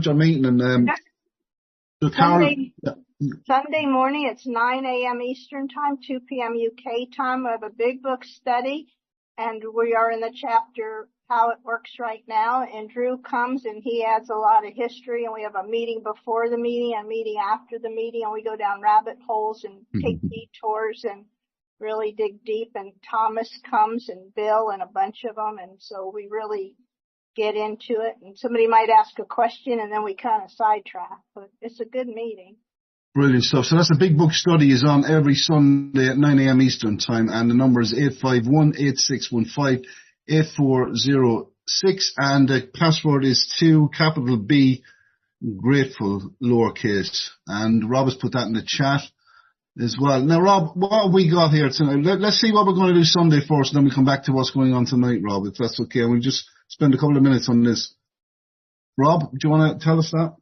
your meeting? And so Sunday morning, it's 9 a.m. Eastern Time, 2 p.m. UK time. We have a big book study, and we are in the chapter How It Works Right Now. And Drew comes, and he adds a lot of history, and we have a meeting before the meeting and a meeting after the meeting, and we go down rabbit holes and take detours and really dig deep. And Thomas comes, and Bill, and a bunch of them, and so we really get into it. And somebody might ask a question, and then we kind of sidetrack, but it's a good meeting. Brilliant stuff. So that's a big book study is on every Sunday at 9 a.m. Eastern Time, and the number is 851-8615-8406, and the password is 2 capital B grateful lowercase. And Rob has put that in the chat as well. Now, Rob, what have we got here tonight? Let's see what we're going to do Sunday first, and then we come back to what's going on tonight, Rob, if that's okay. And we'll just spend a couple of minutes on this. Rob, do you want to tell us that?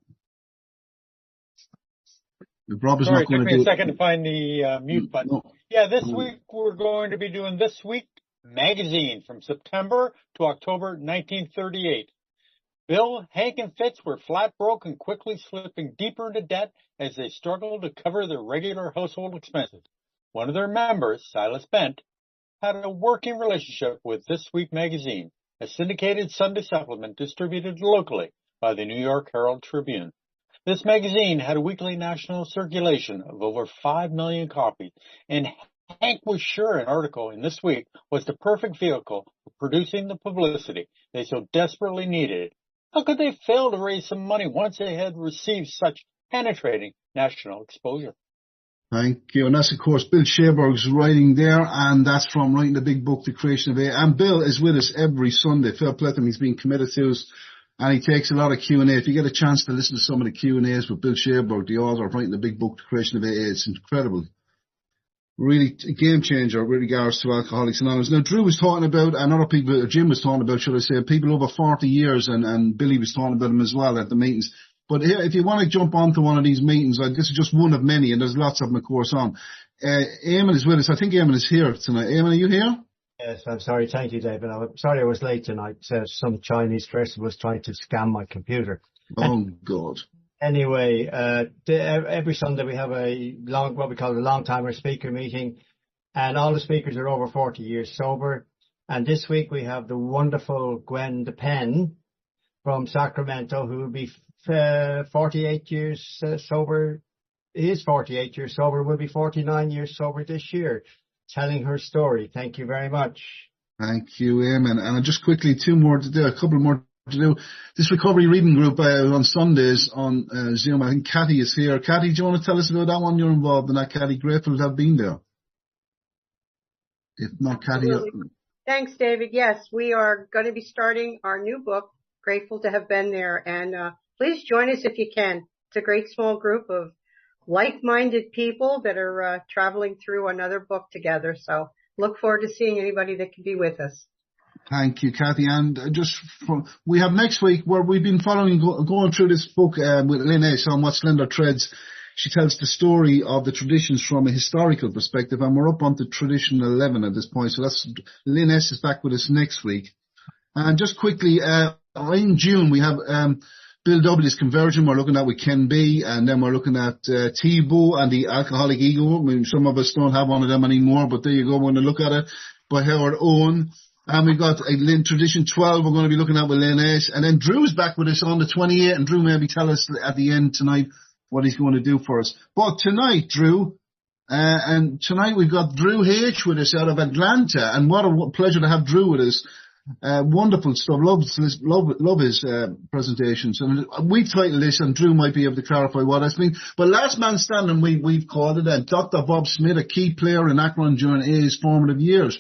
If Rob is Sorry, not going it took to me a second to find the mute button. No. Yeah, this week we're going to be doing This Week magazine from September to October 1938. Bill, Hank, and Fitz were flat broke and quickly slipping deeper into debt as they struggled to cover their regular household expenses. One of their members, Silas Bent, had a working relationship with This Week magazine, a syndicated Sunday supplement distributed locally by the New York Herald Tribune. This magazine had a weekly national circulation of over 5 million copies, and Hank was sure an article in This Week was the perfect vehicle for producing the publicity they so desperately needed. How could they fail to raise some money once they had received such penetrating national exposure? Thank you. And that's, of course, Bill Schaberg's writing there, and that's from writing the big book, The Creation of A. And Bill is with us every Sunday. Phil Pletham, he's been committed to us, and he takes a lot of Q&A. If you get a chance to listen to some of the Q&As with Bill Schaberg, the author of writing the big book, The Creation of AA, it's incredible. Really a game changer with regards to Alcoholics Anonymous. Now, Drew was talking about, and other people, Jim was talking about, should I say, people over 40 years, and Billy was talking about them as well at the meetings. But here, if you want to jump onto one of these meetings, this is just one of many, and there's lots of them, of course, on. Eamon is with us. I think Eamon is here tonight. Eamon, are you here? Yes, I'm sorry. Thank you, David. I'm sorry I was late tonight. Some Chinese person was trying to scam my computer. Oh, God. Anyway, every Sunday we have what we call a long-timer speaker meeting, and all the speakers are over 40 years sober. And this week we have the wonderful Gwen DePen from Sacramento, who will be 48 years sober. He is 48 years sober, will be 49 years sober this year, telling her story. Thank you very much. Thank you, Eamon. And just quickly, a couple more to do. This recovery reading group on Sundays on Zoom. I think Cathy is here. Cathy, do you want to tell us about that one? You're involved in that, Cathy. Grateful to have been there. If not, Cathy. Thanks, David. Yes, we are going to be starting our new book, Grateful to have been there. And please join us if you can. It's a great small group of like-minded people that are traveling through another book together. So look forward to seeing anybody that can be with us. Thank you, Cathy. And we have next week where we've been going through this book with Lynn S. on What Slender Threads. She tells the story of the traditions from a historical perspective, and we're up onto tradition 11 at this point. So that's Lynn S. is back with us next week. And just quickly, in June we have Bill W's Conversion. We're looking at with Ken B, and then we're looking at Tebow and the Alcoholic Ego. I mean, some of us don't have one of them anymore, but there you go. We're going to look at it by Howard Owen. And we've got Tradition 12 we're going to be looking at with Lynn S. And then Drew's back with us on the 28th, and Drew maybe tell us at the end tonight what he's going to do for us. But tonight, Drew, and tonight we've got Drew H. with us out of Atlanta, and what a pleasure to have Drew with us. Wonderful stuff. Love his presentations. And we titled this, and Drew might be able to clarify what that's mean. But Last Man Standing, we've called it. Dr. Bob Smith, a key player in Akron during his formative years.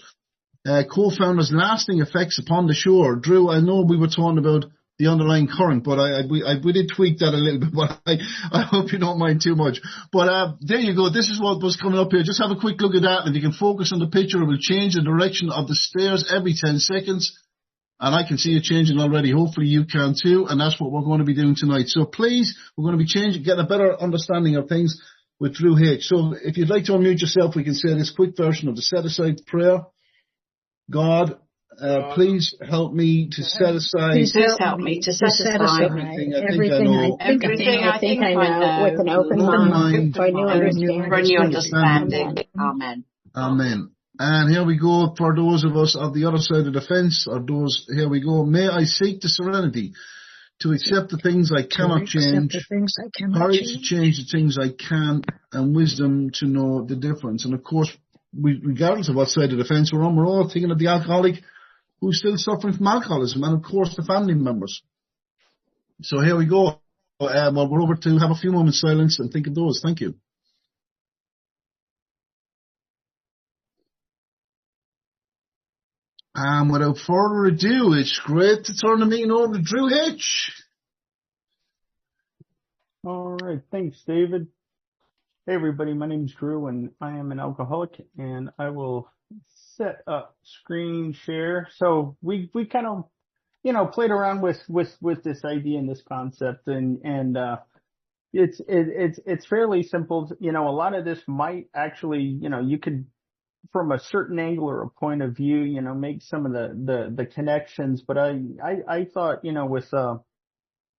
Co-founders lasting effects upon the shore. Drew, I know we were talking about the underlying current, but we did tweak that a little bit, but I hope you don't mind too much. But there you go. This is what was coming up here. Just have a quick look at that. If you can focus on the picture, it will change the direction of the stairs every 10 seconds. And I can see it changing already. Hopefully you can too. And that's what we're going to be doing tonight. So please, we're going to be getting a better understanding of things with Drew H. So if you'd like to unmute yourself, we can say this quick version of the set-aside prayer. God, Please help me to set aside. Please help me to set aside everything I think I know. everything I think I know with an open mind for a new understanding. Amen. Amen. And here we go for those of us of the other side of the fence, or those, here we go. May I seek the serenity to accept the things I cannot change, courage to change the things I can, and wisdom to know the difference. And of course, regardless of what side of the fence we're on, we're all thinking of the alcoholic who's still suffering from alcoholism, and of course the family members. So here we go. Well, we're over to have a few moments silence and think of those. Thank you. And without further ado, it's great to turn the meeting over to Drew Hitch. All right. Thanks, David. Hey, everybody. My name is Drew, and I am an alcoholic, and I will set up screen share. So we kind of, played around with this idea and this concept, and it's fairly simple. A lot of this might actually, you could, from a certain angle or a point of view, make some of the connections. But I thought, with,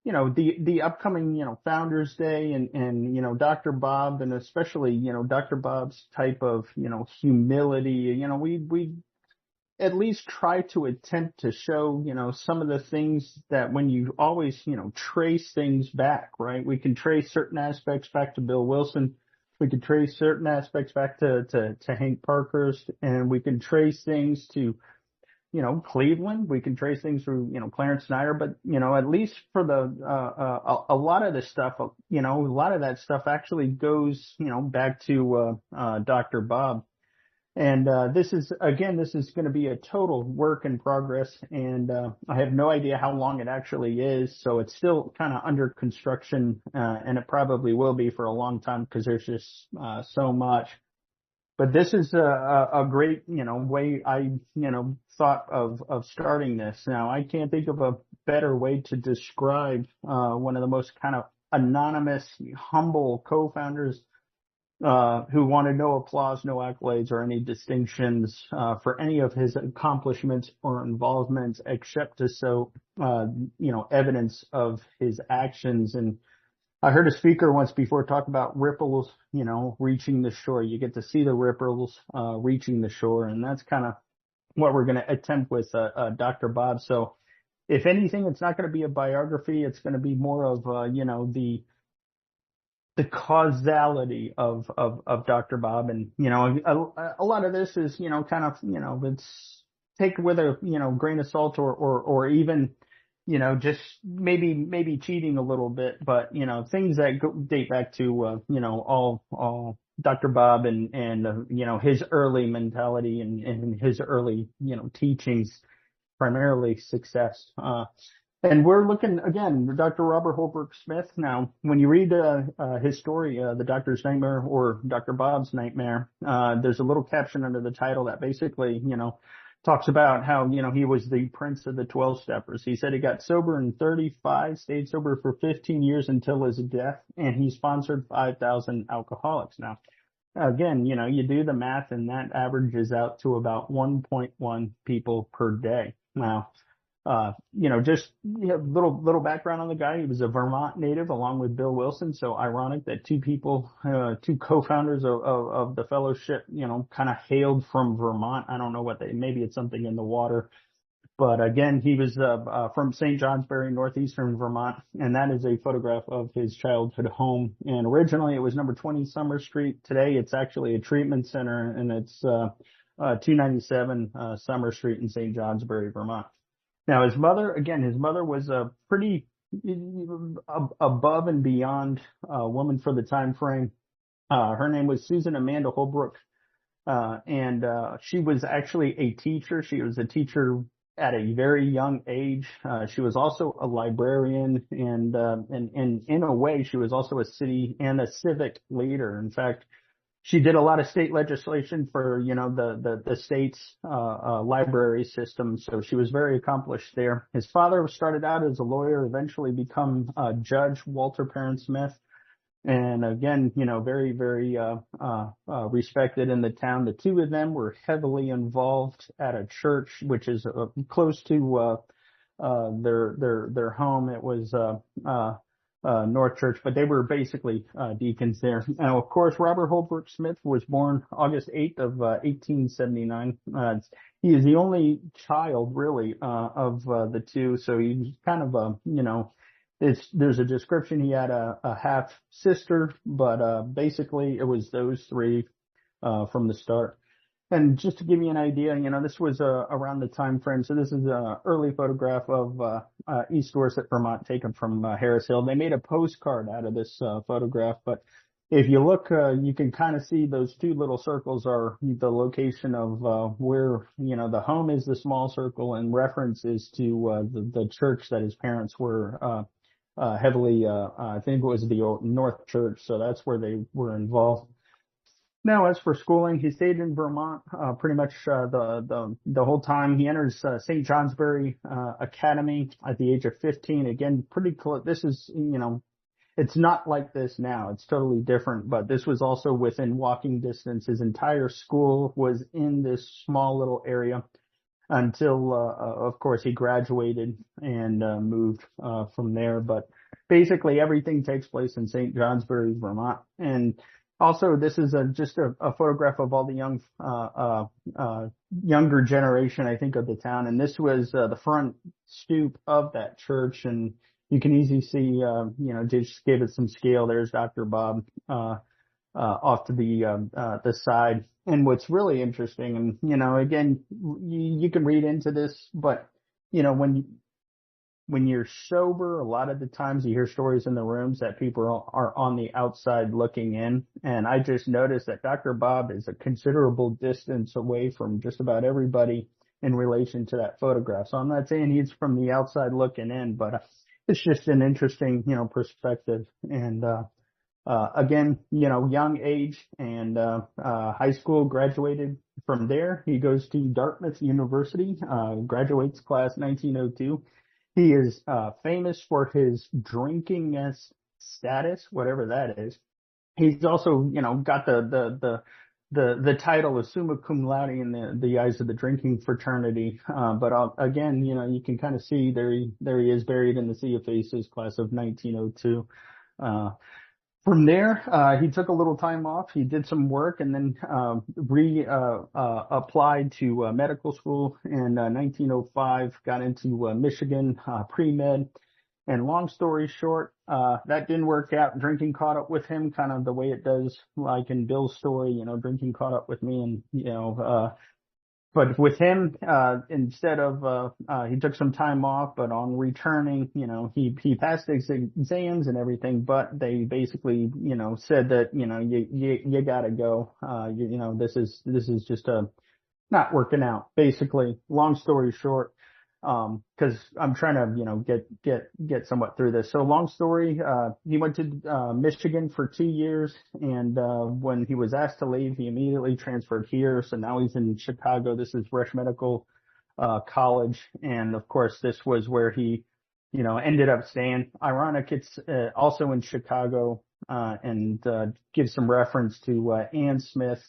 the upcoming, Founders Day and, Dr. Bob, and especially, Dr. Bob's type of, humility, we at least try to attempt to show, some of the things that when you always, trace things back, right? We can trace certain aspects back to Bill Wilson. We could trace certain aspects back to Hank Parkhurst, and we can trace things to, Cleveland. We can trace things through, Clarence Snyder, but, at least for a lot of this stuff, a lot of that stuff actually goes, back to, Dr. Bob. And, this is going to be a total work in progress. And, I have no idea how long it actually is. So it's still kind of under construction, and it probably will be for a long time because there's just, so much. But this is a great, way I, thought of starting this. Now, I can't think of a better way to describe, one of the most kind of anonymous, humble co-founders, who wanted no applause, no accolades, or any distinctions, for any of his accomplishments or involvements, except to show, evidence of his actions. And I heard a speaker once before talk about ripples, reaching the shore. You get to see the ripples, reaching the shore. And that's kind of what we're going to attempt with, Dr. Bob. So if anything, it's not going to be a biography. It's going to be more of, the causality of Dr. Bob. And, a lot of this is, kind of, it's take with a, grain of salt or even, just maybe cheating a little bit, but, things that date back to, all Dr. Bob and his early mentality and his early, teachings, primarily success. And we're looking, again, Dr. Robert Holbrook Smith. Now, when you read his story, The Doctor's Nightmare or Dr. Bob's Nightmare, there's a little caption under the title that basically, talks about how, he was the prince of the 12 steppers. He said he got sober in 35, stayed sober for 15 years until his death, and he sponsored 5,000 alcoholics. Now, again, you do the math, and that averages out to about 1.1 people per day. Now, just little background on the guy. He was a Vermont native along with Bill Wilson. So ironic that two co-founders of the fellowship, kind of hailed from Vermont. I don't know maybe it's something in the water, but again, he was, from St. Johnsbury, northeastern Vermont. And that is a photograph of his childhood home. And originally it was number 20 Summer Street. Today it's actually a treatment center, and it's, 297, Summer Street in St. Johnsbury, Vermont. Now, his mother was a pretty above and beyond woman for the time frame. Her name was Susan Amanda Holbrook, and she was actually a teacher. She was a teacher at a very young age. She was also a librarian, and in a way, she was also a city and a civic leader. In fact, she did a lot of state legislation for, the state's, library system. So she was very accomplished there. His father started out as a lawyer, eventually become, Judge Walter Perrin Smith. And again, very, very, respected in the town. The two of them were heavily involved at a church, which is close to, their home. It was, North Church, but they were basically, deacons there. Now, of course, Robert Holbrook Smith was born August 8th of, 1879. He is the only child really, of, the two. So he's kind of, there's a description he had a half sister, but basically it was those three from the start. And just to give you an idea, this was around the time frame. So this is an early photograph of East Dorset, Vermont, taken from Harris Hill. They made a postcard out of this photograph, but if you look, you can kind of see those two little circles are the location of where the home is, the small circle, and references to the church that his parents were heavily, I think it was the old North Church, so that's where they were involved. Now, as for schooling, he stayed in Vermont pretty much the whole time. He enters St. Johnsbury Academy at the age of 15. Again, pretty close. This is, it's not like this now. It's totally different, but this was also within walking distance. His entire school was in this small little area until, of course, he graduated and moved from there. But basically, everything takes place in St. Johnsbury, Vermont. And also, this is just a photograph of all the younger generation, I think, of the town. And this was the front stoop of that church. And you can easily see, just give it some scale. There's Dr. Bob off to the side. And what's really interesting, and, again, you can read into this, but, when you're sober, a lot of the times you hear stories in the rooms that people are on the outside looking in. And I just noticed that Dr. Bob is a considerable distance away from just about everybody in relation to that photograph. So I'm not saying he's from the outside looking in, but it's just an interesting, perspective. And, again, young age and, high school, graduated from there. He goes to Dartmouth University, graduates class 1902. He is, famous for his drinking status, whatever that is. He's also, got the title of summa cum laude in the eyes of the drinking fraternity. But again, you can kind of see there he is, buried in the Sea of Faces, class of 1902. From there, he took a little time off. He did some work and then applied to medical school in 1905, got into Michigan pre-med. And long story short, that didn't work out. Drinking caught up with him, kind of the way it does, like in Bill's story, drinking caught up with me. And, but with him, instead of, he took some time off, but on returning, he passed his exams and everything, but they basically, said that, you gotta go. This is just not working out, basically. Long story short, cause I'm trying to, get somewhat through this. So long story, he went to, Michigan for 2 years. And, when he was asked to leave, he immediately transferred here. So now he's in Chicago. This is Rush Medical, College. And of course, this was where he, ended up staying. Ironic. It's, also in Chicago, and gives some reference to Ann Smith.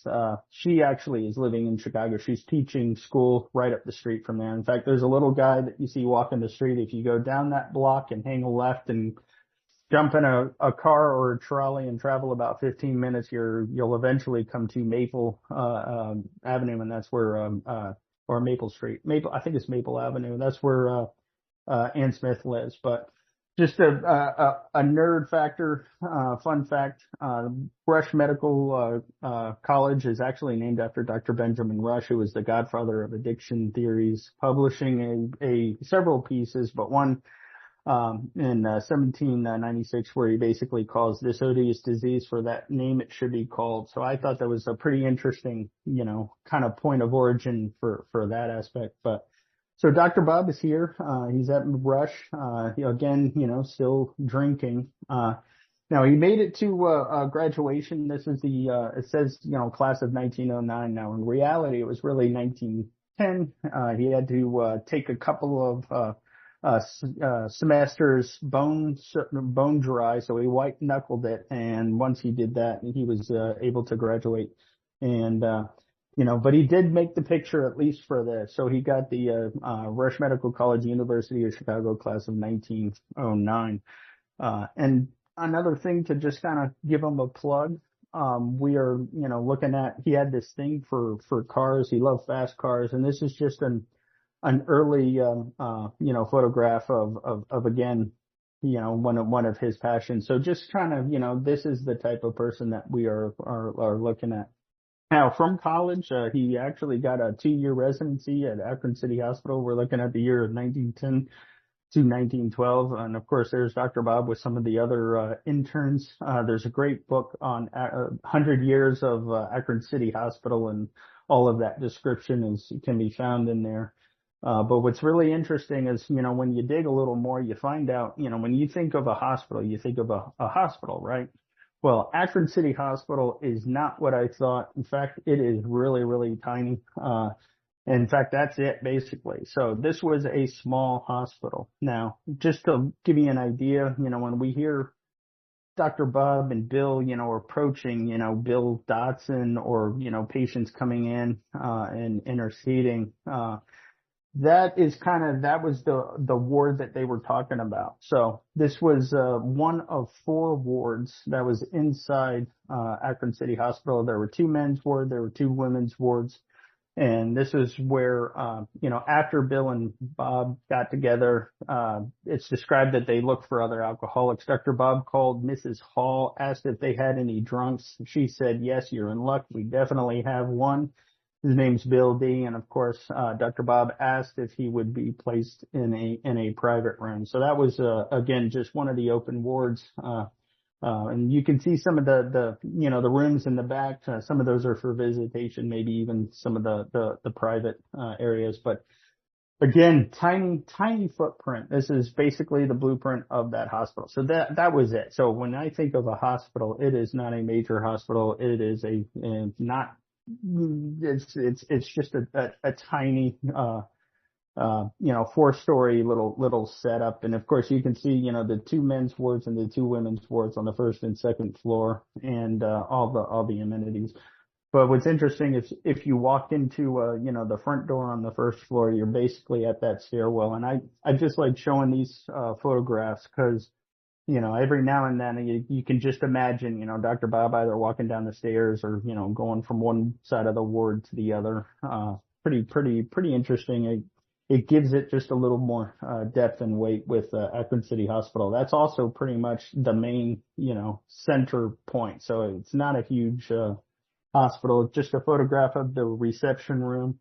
She actually is living in Chicago. She's teaching school right up the street from there. In fact, there's a little guy that you see walking the street. If you go down that block and hang a left and jump in a car or a trolley and travel about 15 minutes, you'll eventually come to Maple Avenue, and that's where or Maple Street. I think it's Maple Avenue. That's where Ann Smith lives. But just a nerd factor, fun fact, Rush Medical College is actually named after Dr. Benjamin Rush, who was the godfather of addiction theories, publishing several pieces, but one in 1796 where he basically calls this odious disease for that name it should be called. So I thought that was a pretty interesting, kind of point of origin for that aspect. But so Dr. Bob is here. He's at Rush. Again, still drinking. Now he made it to graduation. This is it says, class of 1909. Now in reality, it was really 1910. He had to take a couple of semesters bone dry, so he white knuckled it, and once he did that, he was able to graduate. And but he did make the picture at least for this. So he got the Rush Medical College, University of Chicago class of 1909. And another thing to just kind of give him a plug. We are, looking at, he had this thing for cars. He loved fast cars, and this is just an early, photograph of again, one of his passions. So just kind of, this is the type of person that we are looking at. Now, from college, he actually got a 2-year residency at Akron City Hospital. We're looking at the year of 1910 to 1912. And of course, there's Dr. Bob with some of the other interns. There's a great book on 100 years of Akron City Hospital, and all of that description can be found in there. But what's really interesting is, when you dig a little more, you find out, when you think of a hospital, you think of a hospital, right? Well, Akron City Hospital is not what I thought. In fact, it is really, really tiny. In fact, that's it basically. So this was a small hospital. Now, just to give you an idea, when we hear Dr. Bob and Bill, approaching, Bill Dotson, or, patients coming in, and interceding, that was the ward that they were talking about. So this was one of 4 wards that was inside Akron City Hospital. There were 2 men's wards, there were 2 women's wards. And this is where, after Bill and Bob got together, it's described that they looked for other alcoholics. Dr. Bob called Mrs. Hall, asked if they had any drunks. She said, "Yes, you're in luck. We definitely have one. His name's Bill D." And of course, Dr. Bob asked if he would be placed in a private room. So that was, again, just one of the open wards. And you can see some of the rooms in the back. Some of those are for visitation, maybe even some of the private, areas. But again, tiny footprint. This is basically the blueprint of that hospital. So that was it. So when I think of a hospital, it is not a major hospital. It is it's just a tiny, 4-story little setup. And of course you can see, the 2 men's wards and the 2 women's wards on the 1st and 2nd floor, and, all the amenities. But what's interesting is if you walk into, the front door on the 1st floor, you're basically at that stairwell. And I just like showing these, photographs because, every now and then you can just imagine, Dr. Bob either walking down the stairs or, going from one side of the ward to the other. Pretty interesting. It gives it just a little more, depth and weight with, Akron City Hospital. That's also pretty much the main, center point. So it's not a huge, hospital. It's just a photograph of the reception room.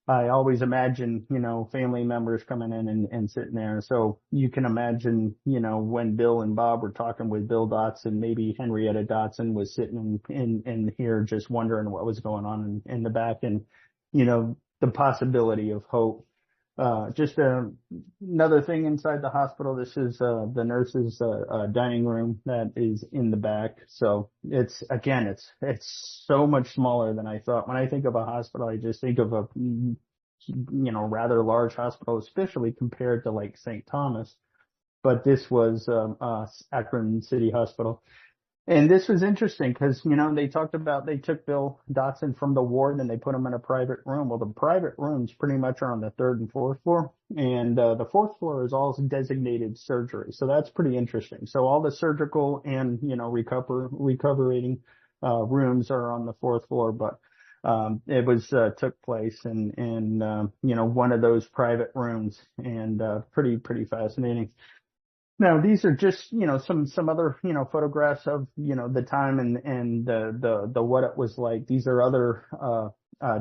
I always imagine, family members coming in and sitting there. So you can imagine, when Bill and Bob were talking with Bill Dotson, maybe Henrietta Dotson was sitting in here just wondering what was going on in the back, and, the possibility of hope. Just another thing inside the hospital. This is the nurses' dining room that is in the back. So it's so much smaller than I thought. When I think of a hospital, I just think of a rather large hospital, especially compared to like St. Thomas. But this was Akron City Hospital. And this was interesting because, they talked about they took Bill Dotson from the ward and they put him in a private room. Well, the private rooms pretty much are on the 3rd and 4th floor. And the 4th floor is all designated surgery. So that's pretty interesting. So all the surgical and, recuperating rooms are on the 4th floor. But it was took place in one of those private rooms, and pretty fascinating. Now, these are just, some other, photographs of, the time and the what it was like. These are other,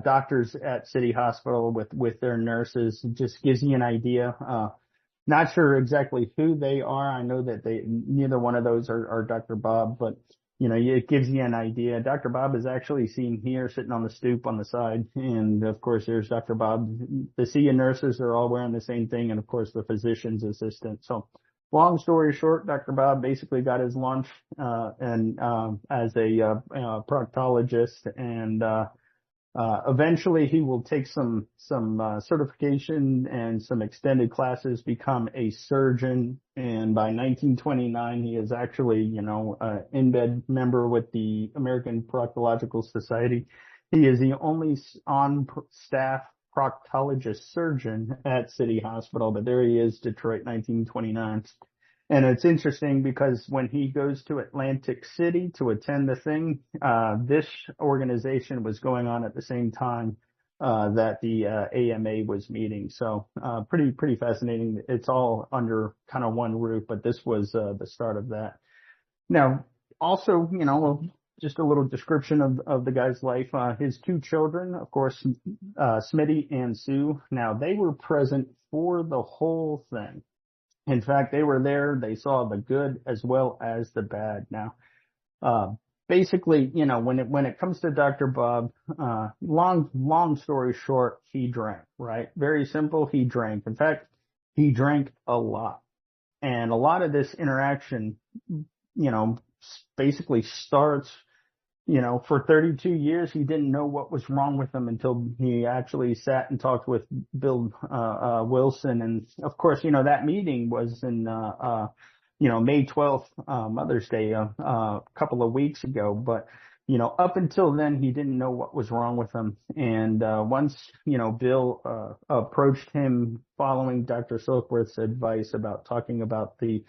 doctors at City Hospital with their nurses. It just gives you an idea. Not sure exactly who they are. I know that neither one of those are Dr. Bob, but, it gives you an idea. Dr. Bob is actually seen here sitting on the stoop on the side. And of course, there's Dr. Bob. The CA nurses are all wearing the same thing. And of course, the physician's assistant. So, long story short, Dr. Bob basically got his lunch, as a proctologist, and, Eventually he will take some certification and some extended classes, become a surgeon. And by 1929, he is actually, in-bed member with the American Proctological Society. He is the only on-staff proctologist surgeon at City Hospital, but there he is, Detroit, 1929. And it's interesting because when he goes to Atlantic City to attend the thing, this organization was going on at the same time that the AMA was meeting. So pretty fascinating. It's all under kind of one roof, but this was the start of that. Now, also, just a little description of the guy's life. His two children, of course, Smitty and Sue. Now, they were present for the whole thing. In fact, they were there. They saw the good as well as the bad. Now, basically, when it comes to Dr. Bob, long story short, he drank, right? Very simple. He drank. In fact, he drank a lot. And a lot of this interaction, basically starts, for 32 years, he didn't know what was wrong with him until he actually sat and talked with Bill Wilson. And of course, that meeting was in, May 12th, Mother's Day, a couple of weeks ago. But, up until then, he didn't know what was wrong with him. And once, Bill approached him following Dr. Silkworth's advice about talking about the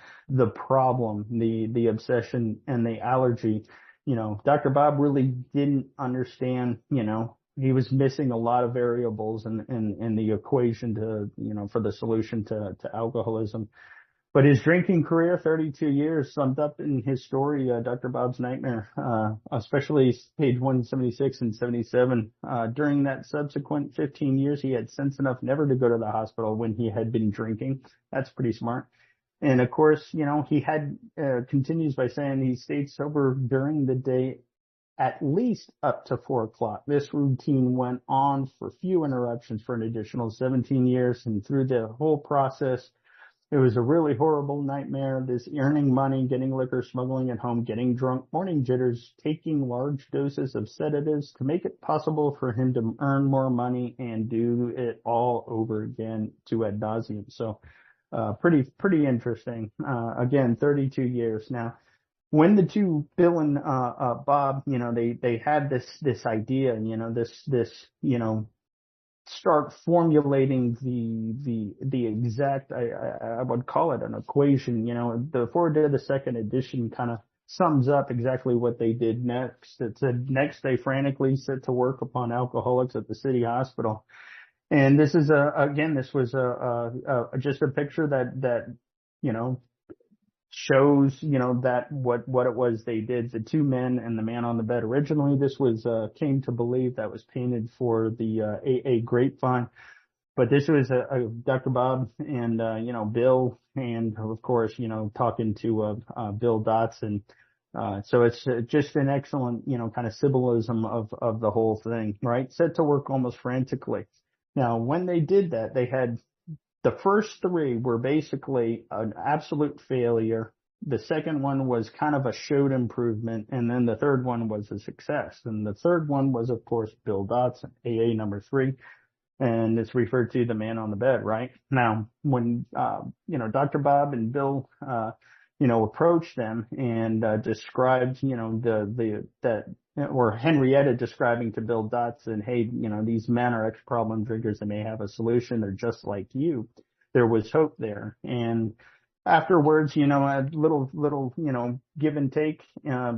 problem, the obsession and the allergy, Dr. Bob really didn't understand, he was missing a lot of variables in the equation to, for the solution to alcoholism. But his drinking career, 32 years, summed up in his story, Dr. Bob's Nightmare, especially page 176 and 77. During that subsequent 15 years, he had sense enough never to go to the hospital when he had been drinking. That's pretty smart. And of course, he had, continues by saying he stayed sober during the day at least up to 4 o'clock. This routine went on for few interruptions for an additional 17 years. And through the whole process, it was a really horrible nightmare. This earning money, getting liquor, smuggling it home, getting drunk, morning jitters, taking large doses of sedatives to make it possible for him to earn more money and do it all over again to ad nauseum. So, pretty interesting. Again, 32 years now. When the two, Bill and Bob, they had this idea, start formulating the exact, I would call it an equation. The Ford did the second edition kind of sums up exactly what they did next. It said next they frantically set to work upon alcoholics at the City Hospital. And this is this was just a picture that shows, that what it was they did. The two men and the man on the bed. Originally, this was, came to believe that was painted for the, AA Grapevine. But this was, Dr. Bob and, Bill and of course, talking to, Bill Dotson. So it's just an excellent, kind of symbolism of the whole thing, right? Set to work almost frantically. Now, when they did that, they had the first 3 were basically an absolute failure. The second one was kind of a showed improvement. And then the third one was a success. And the third one was, of course, Bill Dotson, AA number 3. And it's referred to the man on the bed, right? Now, when, Dr. Bob and Bill, approached them and, described, or Henrietta describing to Bill Dotson, hey, these men are ex-problem drinkers and may have a solution. They're just like you. There was hope there. And afterwards, a little, give and take,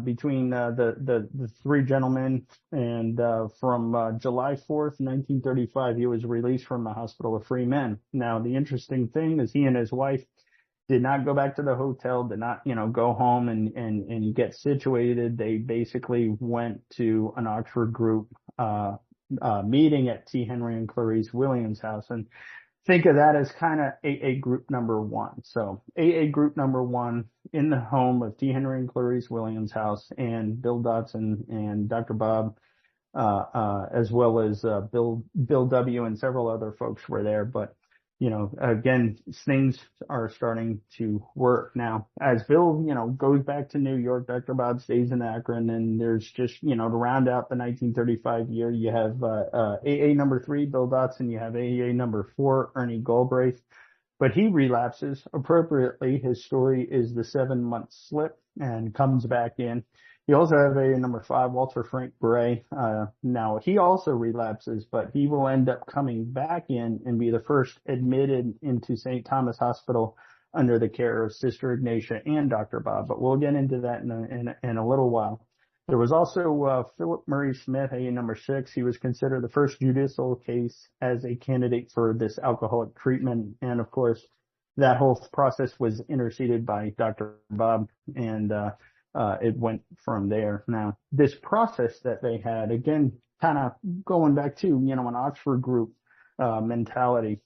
between, the 3 gentlemen. And, from, July 4th, 1935, he was released from the hospital a free man. Now, the interesting thing is he and his wife did not go back to the hotel, did not, go home and get situated. They basically went to an Oxford group, meeting at T. Henry and Clarice Williams' house. And think of that as kind of AA group number 1. So AA group number 1 in the home of T. Henry and Clarice Williams' house, and Bill Dotson and Dr. Bob, as well as, Bill W. and several other folks were there. But again, things are starting to work now. As Bill, goes back to New York, Dr. Bob stays in Akron, and there's just, to round out the 1935 year, you have AA number 3, Bill Dotson, you have AA number 4, Ernie Galbraith, but he relapses appropriately. His story is the 7-month slip and comes back in. You also have AA number 5, Walter Frank Bray. Now he also relapses, but he will end up coming back in and be the first admitted into St. Thomas Hospital under the care of Sister Ignatia and Dr. Bob. But we'll get into that in a little while. There was also Philip Murray Smith, AA number 6. He was considered the first judicial case as a candidate for this alcoholic treatment, and of course, that whole process was interceded by Dr. Bob, and it went from there. Now, this process that they had, again, kind of going back to, an Oxford group mentality,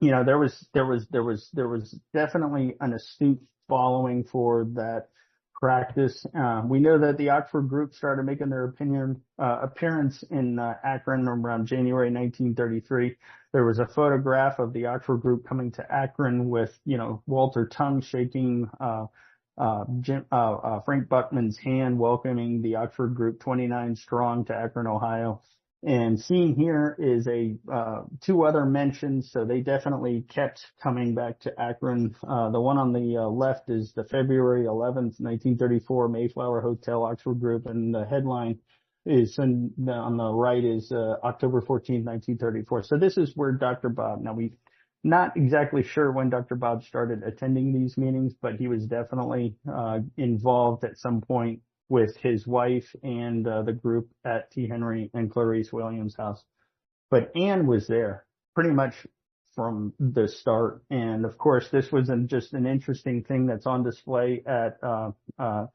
there was definitely an astute following for that practice. We know that the Oxford group started making their appearance in Akron around January 1933. There was a photograph of the Oxford group coming to Akron with, Walter Tongue shaking Frank Buckman's hand, welcoming the Oxford group 29 strong to Akron, Ohio. And seen here is 2 other mentions, so they definitely kept coming back to Akron. The one on the left is the February 11th, 1934 Mayflower Hotel Oxford group, and the headline is on the right is October 14th, 1934. So this is where Dr. Bob, now we not exactly sure when Dr. Bob started attending these meetings, but he was definitely involved at some point with his wife and the group at T. Henry and Clarice Williams' house. But Anne was there pretty much from the start. And of course, this was just an interesting thing that's on display at the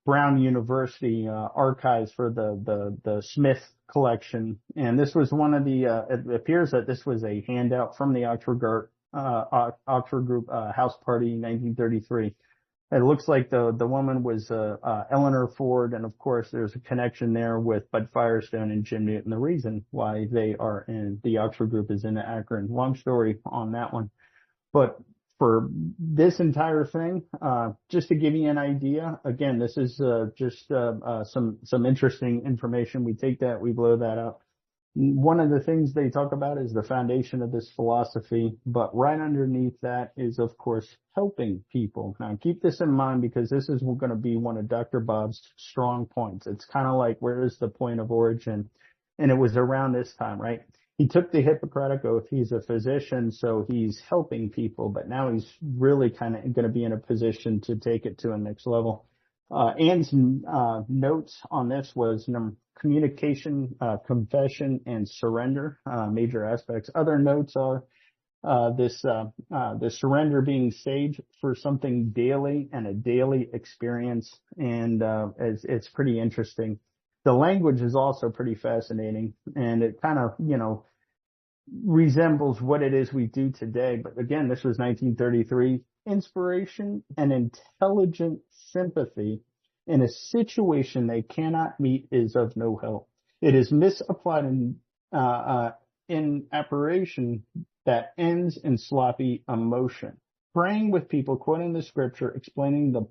Brown University archives for the Smith collection. And this was one of the, it appears that this was a handout from the Oxford Group house party in 1933. It looks like the woman was Eleanor Ford, and of course there's a connection there with Bud Firestone and Jim Newton. The reason why they are in the Oxford Group is in Akron. Long story on that one, but for this entire thing, just to give you an idea, again, this is just some interesting information. We take that, we blow that up. One of the things they talk about is the foundation of this philosophy, but right underneath that is, of course, helping people. Now, keep this in mind because this is going to be one of Dr. Bob's strong points. It's kind of like, where is the point of origin? And it was around this time, right? He took the Hippocratic Oath. He's a physician, so he's helping people, but now he's really kind of going to be in a position to take it to a next level. Anne's notes on this was communication, confession, and surrender, major aspects. Other notes are the surrender being sage for something daily and a daily experience, and it's pretty interesting. The language is also pretty fascinating, and it kind of, resembles what it is we do today. But again, this was 1933. Inspiration and intelligent sympathy in a situation they cannot meet is of no help. It is misapplied in apparition that ends in sloppy emotion. Praying with people, quoting the scripture, explaining the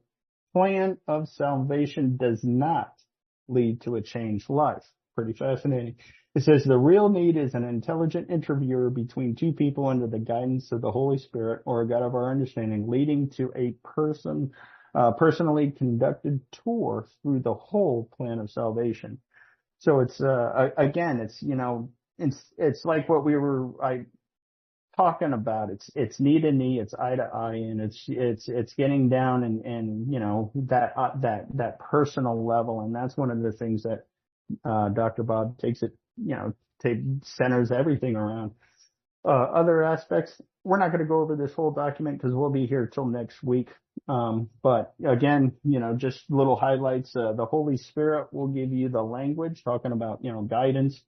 plan of salvation does not lead to a changed life. Pretty fascinating. It says the real need is an intelligent interviewer between two people under the guidance of the Holy Spirit or a God of our understanding, leading to a personally conducted tour through the whole plan of salvation. So it's again, it's like what we were talking about. It's knee to knee, it's eye to eye, and it's getting down and that personal level, and that's one of the things that Dr. Bob takes it, centers everything around. Other aspects, we're not going to go over this whole document because we'll be here till next week. But again, just little highlights. The Holy Spirit will give you the language, talking about, guidance.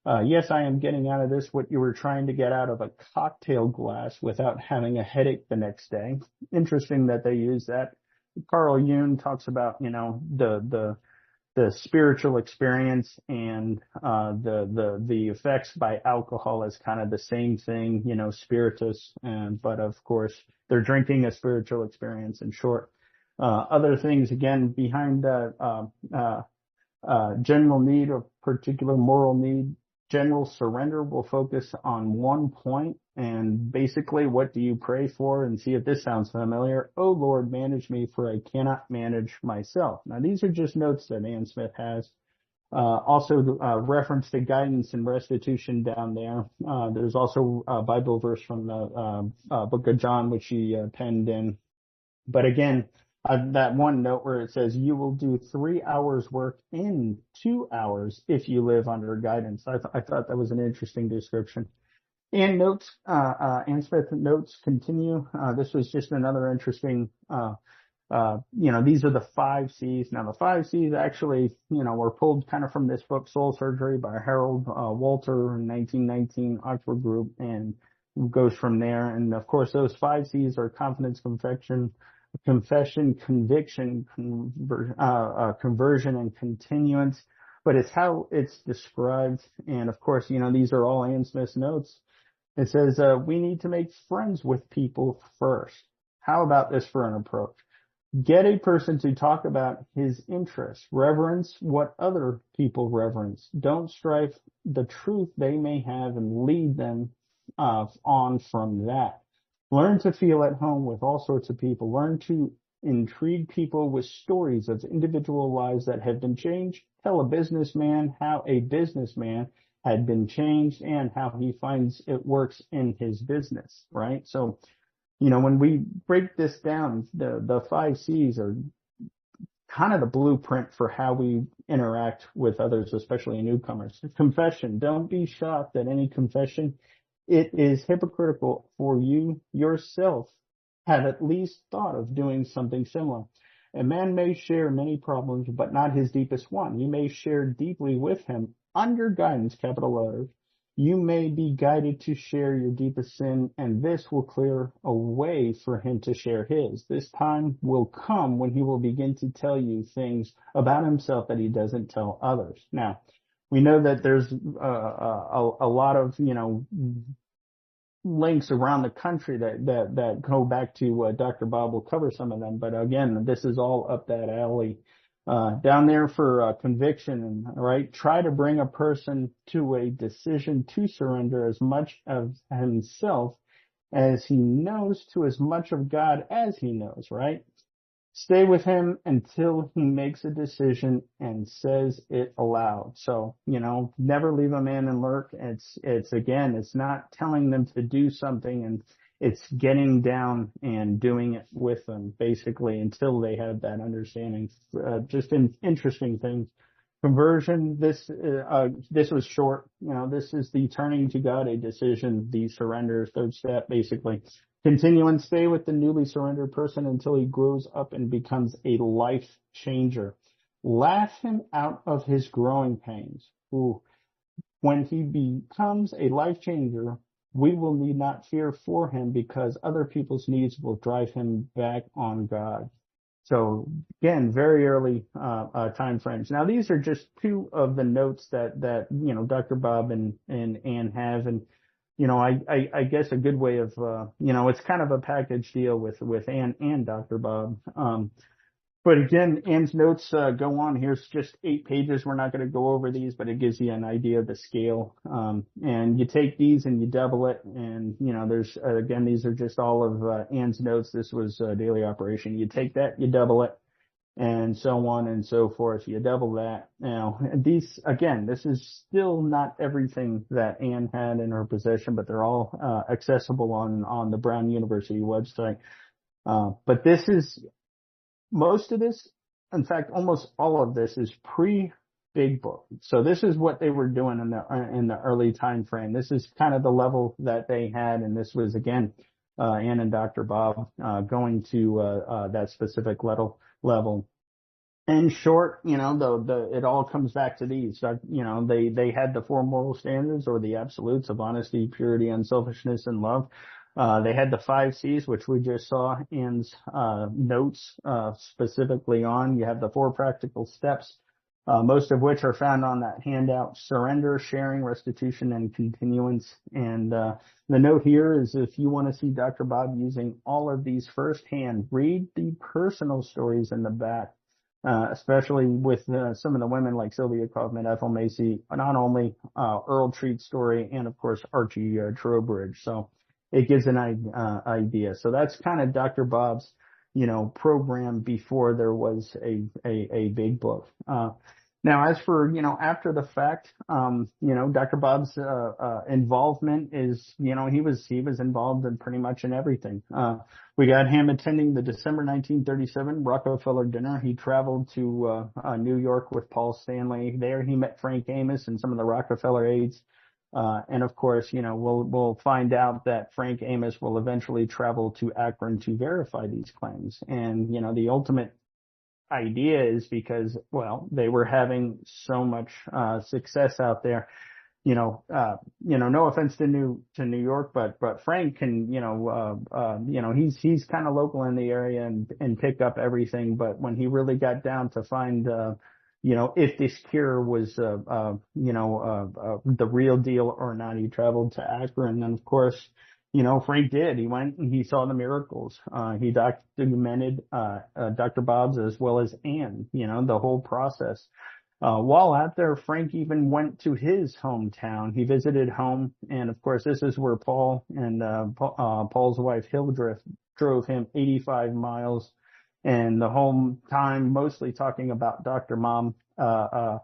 Yes, I am getting out of this what you were trying to get out of a cocktail glass without having a headache the next day. Interesting that they use that. Carl Jung talks about, the spiritual experience and the effects by alcohol is kind of the same thing, spiritus, but of course they're drinking a spiritual experience in short. Other things again behind general need or particular moral need, general surrender will focus on one point, and basically what do you pray for? And see if this sounds familiar. Oh Lord, manage me, for I cannot manage myself. Now these are just notes that Ann Smith has. Also reference to guidance and restitution down there. There's also a Bible verse from the book of John, which she penned in. But again, that one note where it says you will do 3 hours work in 2 hours if you live under guidance. I thought that was an interesting description. And notes, Ann Smith notes continue. This was just another interesting, these are the 5 C's. Now the 5 C's actually, were pulled kind of from this book, Soul Surgery by Harold Walter in 1919, Oxford Group, and goes from there. And of course, those 5 C's are confidence, confession, conviction, conversion, and continuance. But it's how it's described. And of course, these are all Ann Smith's notes. It says, we need to make friends with people first. How about this for an approach? Get a person to talk about his interests. Reverence what other people reverence. Don't strive the truth they may have and lead them on from that. Learn to feel at home with all sorts of people. Learn to intrigue people with stories of individual lives that have been changed. Tell a businessman how a businessman had been changed and how he finds it works in his business, right? So, when we break this down, the 5 C's are kind of the blueprint for how we interact with others, especially newcomers. Confession. Don't be shocked at any confession. It is hypocritical for you yourself have at least thought of doing something similar. A man may share many problems, but not his deepest one. You may share deeply with him under guidance, capital letters. You may be guided to share your deepest sin, and this will clear a way for him to share his. This time will come when he will begin to tell you things about himself that he doesn't tell others. Now, we know that there's a lot of, links around the country that go back to Dr. Bob. Will cover some of them, but again, this is all up that alley. Down there for conviction, right? Try to bring a person to a decision to surrender as much of himself as he knows to as much of God as he knows, right? Stay with him until he makes a decision and says it aloud. So, never leave a man in lurk. It's not telling them to do something, and it's getting down and doing it with them, basically, until they have that understanding. Just interesting things. Conversion, this was short. This is the turning to God, a decision, the surrender, third step, basically. Continue and stay with the newly surrendered person until he grows up and becomes a life changer. Laugh him out of his growing pains. Ooh. When he becomes a life changer, we will need not fear for him because other people's needs will drive him back on God. So again, very early time frames. Now these are just 2 of the notes that Dr. Bob and Ann have, and I guess a good way of it's kind of a package deal with Ann and Dr. Bob. But again, Ann's notes go on. Here's just 8 pages. We're not going to go over these, but it gives you an idea of the scale. And you take these and you double it. And, there's, again, these are just all of Ann's notes. This was a daily operation. You take that, you double it, and so on and so forth. You double that. Now, this is still not everything that Ann had in her possession, but they're all accessible on the Brown University website. But this is, most of this, in fact, almost all of this is pre-Big Book. So this is what they were doing in the early time frame. This is kind of the level that they had, and this was, again, Ann and Dr. Bob going to that specific level. In short, it all comes back to these. They had the 4 moral standards, or the absolutes of honesty, purity, unselfishness, and love. They had the 5 C's, which we just saw Ann's notes specifically on. You have the 4 practical steps most of which are found on that handout: surrender, sharing, restitution, and continuance. And the note here is, if you want to see Dr. Bob using all of these firsthand, read the personal stories in the back, especially with some of the women like Sylvia Kaufman, Ethel Macy, not only Earl Treat's story, and of course Archie Trowbridge. So it gives an idea. So that's kind of Dr. Bob's, program before there was a big book. Now, as for, after the fact, Dr. Bob's, involvement is, he was involved in pretty much in everything. We got him attending the December 1937 Rockefeller dinner. He traveled to, New York with Paul Stanley. There he met Frank Amos and some of the Rockefeller aides. And of course, we'll find out that Frank Amos will eventually travel to Akron to verify these claims. And, the ultimate idea is because, they were having so much, success out there. No offense to New York, but Frank can, he's kind of local in the area and pick up everything. But when he really got down to find, if this cure was, the real deal or not, he traveled to Akron. And of course, Frank did. He went and he saw the miracles. He documented, Dr. Bob's as well as Anne, the whole process. While out there, Frank even went to his hometown. He visited home. And of course, this is where Paul and, Paul's wife Hildreth drove him 85 miles. And the whole time mostly talking about Dr. Mom, the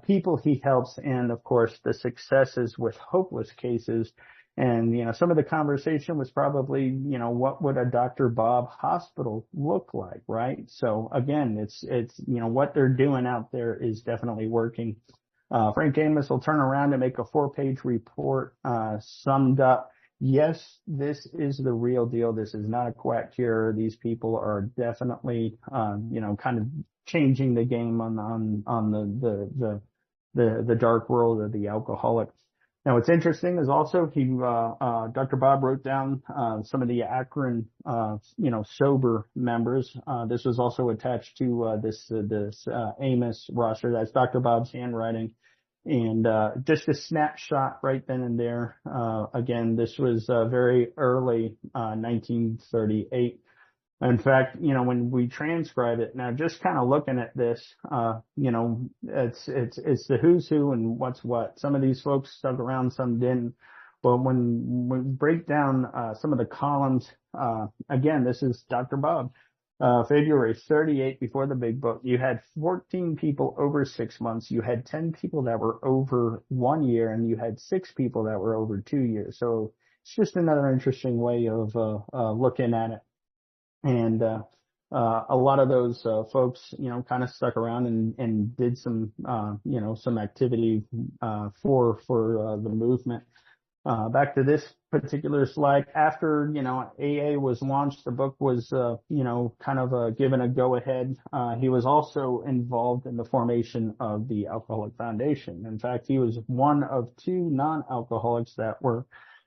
people he helps, and of course the successes with hopeless cases. And, some of the conversation was probably, what would a Dr. Bob hospital look like, right? So again, it's, what they're doing out there is definitely working. Frank Amos will turn around and make a 4-page report, summed up. Yes, this is the real deal. This is not a quack cure. These people are definitely, kind of changing the game on the dark world of the alcoholic. Now, what's interesting is also Dr. Bob wrote down, some of the Akron, sober members. This was also attached to, this Amos roster. That's Dr. Bob's handwriting. And, just a snapshot right then and there. Again, this was, very early, 1938. In fact, when we transcribe it now, just kind of looking at this, it's the who's who and what's what. Some of these folks stuck around, some didn't. But when we break down, some of the columns, again, this is Dr. Bob. February 38, before the big book, you had 14 people over 6 months. You had 10 people that were over 1 year, and you had 6 people that were over 2 years. So it's just another interesting way of, looking at it. And, a lot of those, folks, kind of stuck around and did some, some activity, for the movement. Back to this particular slide. After, AA was launched, the book was, kind of, given a go ahead. He was also involved in the formation of the Alcoholic Foundation. In fact, he was one of 2 non-alcoholics that were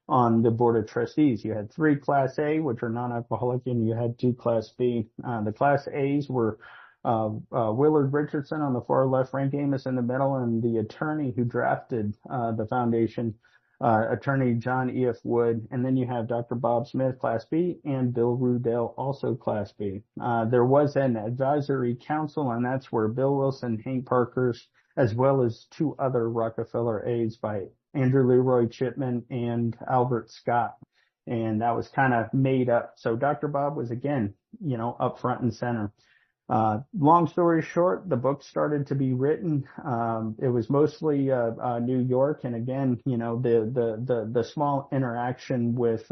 on the board of trustees. You had 3 Class A, which are non-alcoholic, and you had 2 Class B. The Class A's were, Willard Richardson on the far left, Frank Amos in the middle, and the attorney who drafted, the foundation, attorney John E.F. Wood. And then you have Dr. Bob Smith, Class B, and Bill Rudell, also Class B. There was an advisory council, and that's where Bill Wilson, Hank Parkhurst, as well as 2 other Rockefeller aides by Andrew Leroy Chipman and Albert Scott. And that was kind of made up. So Dr. Bob was, again, up front and center. Long story short, the book started to be written. It was mostly, New York. And again, the small interaction with,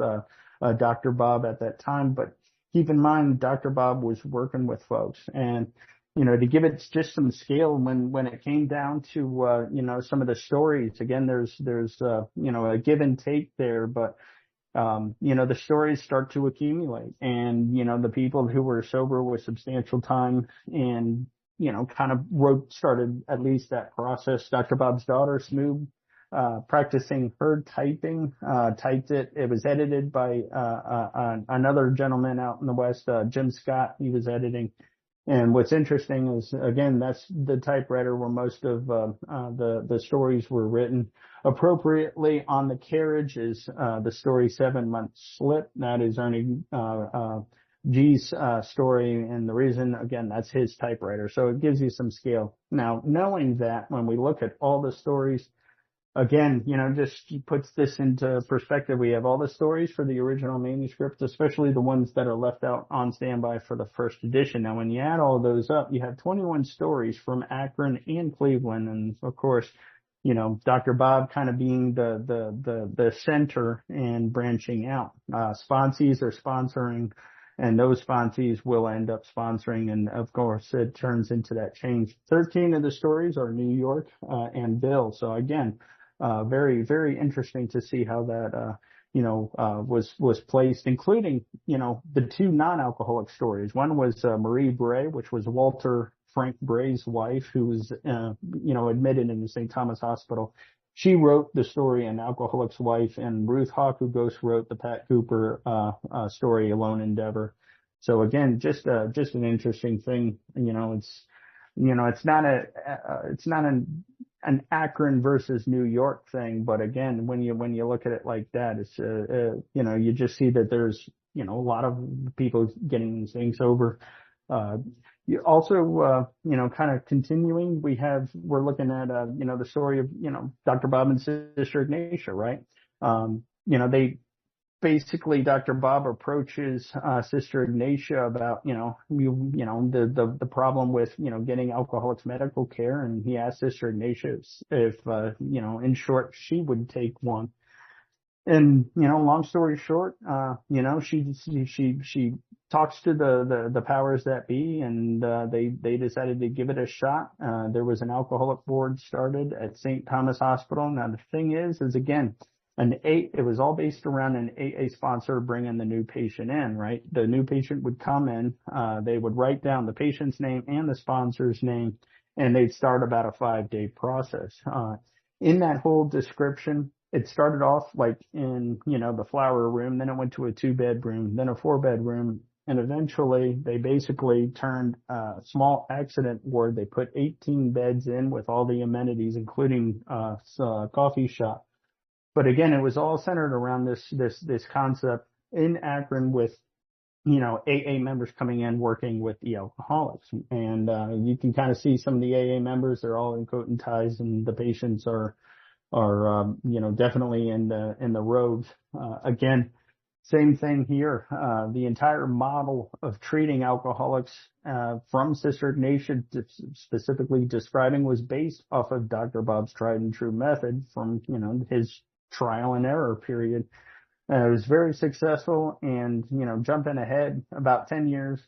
Dr. Bob at that time. But keep in mind, Dr. Bob was working with folks, and, to give it just some scale when it came down to, some of the stories, again, there's, a give and take there, but, the stories start to accumulate, and, the people who were sober with substantial time and, kind of started at least that process. Dr. Bob's daughter, Smoob, practicing her typing, typed it. It was edited by, another gentleman out in the West, Jim Scott. He was editing. And what's interesting is, again, that's the typewriter where most of the stories were written. Appropriately on the carriage is the story 7 Months Slip. That is Ernie G's story, and the reason, again, that's his typewriter. So it gives you some scale. Now, knowing that, when we look at all the stories, again, just puts this into perspective. We have all the stories for the original manuscript, especially the ones that are left out on standby for the first edition. Now, when you add all those up, you have 21 stories from Akron and Cleveland. And of course, Dr. Bob kind of being the center and branching out. Sponsees are sponsoring, and those sponsees will end up sponsoring. And of course, it turns into that change. 13 of the stories are New York, and Bill. So again, very, very interesting to see how that, was placed, including, the 2 non-alcoholic stories. One was Marie Bray, which was Walter Frank Bray's wife, who was, admitted in the St. Thomas Hospital. She wrote the story An Alcoholic's Wife, and Ruth Hawk, who ghost wrote the Pat Cooper story, Alone Endeavor. So again, just an interesting thing. It's not an Akron versus New York thing, but again, when you look at it like that, it's you just see that there's a lot of people getting these things over. You also kind of continuing, we're looking at the story of Dr. Bob and Sister Ignatia, right? They basically, Dr. Bob approaches Sister Ignatia about the problem with getting alcoholics medical care, and he asks Sister Ignatia if in short she would take one. And long story short, she talks to the powers that be, and they decided to give it a shot. There was an alcoholic board started at St. Thomas Hospital. Now the thing is again, it was all based around an AA sponsor bringing the new patient in, right? The new patient would come in, they would write down the patient's name and the sponsor's name, and they'd start about a 5-day process. In that whole description, it started off like in, the flower room, then it went to a 2-bedroom, then a 4-bedroom, and eventually they basically turned a small accident ward. They put 18 beds in with all the amenities, including a coffee shop. But again, it was all centered around this concept in Akron with, AA members coming in working with the alcoholics. And you can kind of see some of the AA members, they're all in coat and ties, and the patients are definitely in the robes. Again, same thing here. The entire model of treating alcoholics from Sister Ignatia, specifically describing, was based off of Dr. Bob's tried and true method from his trial and error period. It was very successful, and jumping ahead about 10 years,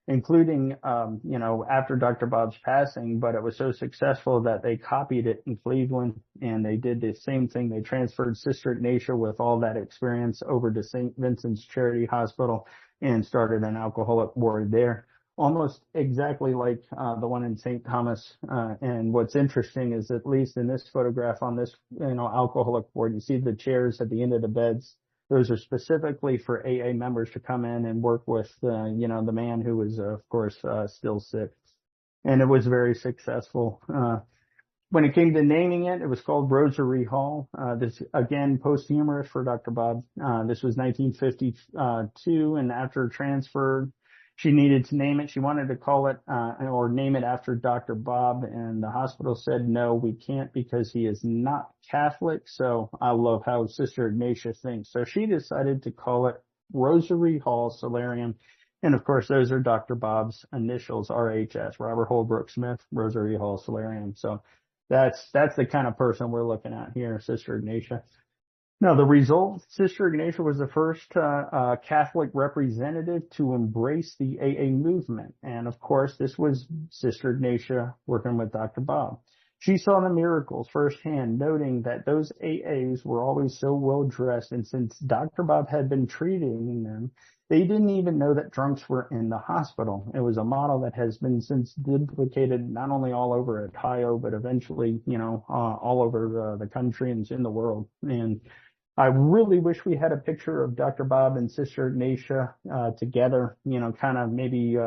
including after Dr. Bob's passing, but it was so successful that they copied it in Cleveland, and they did the same thing. They transferred Sister Ignatia with all that experience over to St. Vincent's Charity Hospital and started an alcoholic ward there, almost exactly like the one in St. Thomas. And what's interesting is, at least in this photograph on this alcoholic ward, you see the chairs at the end of the beds. Those are specifically for AA members to come in and work with, the man who was, of course, still sick. And it was very successful. When it came to naming it, it was called Rosary Hall. This, again, posthumous for Dr. Bob. This was 1952, and after transfer, she needed to name it. She wanted to call it, or name it after Dr. Bob, and the hospital said, no, we can't, because he is not Catholic. So I love how Sister Ignatia thinks. So she decided to call it Rosary Hall Solarium. And of course, those are Dr. Bob's initials, RHS, Robert Holbrook Smith, Rosary Hall Solarium. So that's the kind of person we're looking at here, Sister Ignatia. Now, the result, Sister Ignatia was the first Catholic representative to embrace the AA movement. And of course, this was Sister Ignatia working with Dr. Bob. She saw the miracles firsthand, noting that those AAs were always so well dressed. And since Dr. Bob had been treating them, they didn't even know that drunks were in the hospital. It was a model that has been since duplicated not only all over Ohio, but eventually, all over the country and in the world. And I really wish we had a picture of Dr. Bob and Sister Ignatia together, kind of maybe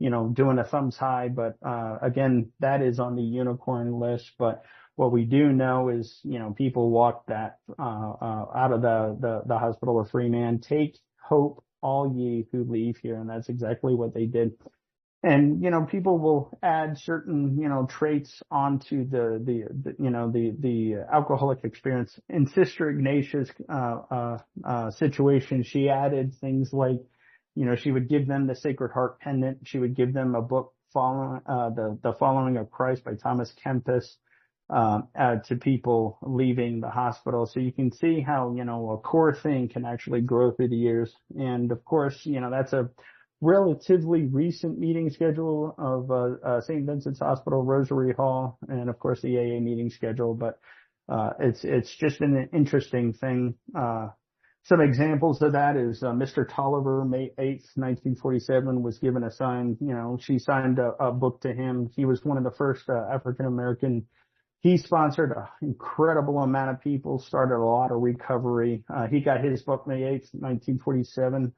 doing a thumbs high, but, again, that is on the unicorn list. But what we do know is, people walk that, out of the hospital a free man. Take hope, all ye who leave here. And that's exactly what they did. And, people will add certain, traits onto the alcoholic experience. In Sister Ignatia's, situation, she added things like, she would give them the Sacred Heart pendant. She would give them a book following, the Following of Christ by Thomas Kempis, to people leaving the hospital. So you can see how, a core thing can actually grow through the years. And of course, that's a relatively recent meeting schedule of St. Vincent's Hospital, Rosary Hall, and of course the AA meeting schedule. But it's just an interesting thing. Some examples of that is Mr. Tolliver, May 8th, 1947, was given a sign. She signed a book to him. He was one of the first African American. He sponsored an incredible amount of people, started a lot of recovery. He got his book May 8th, 1947.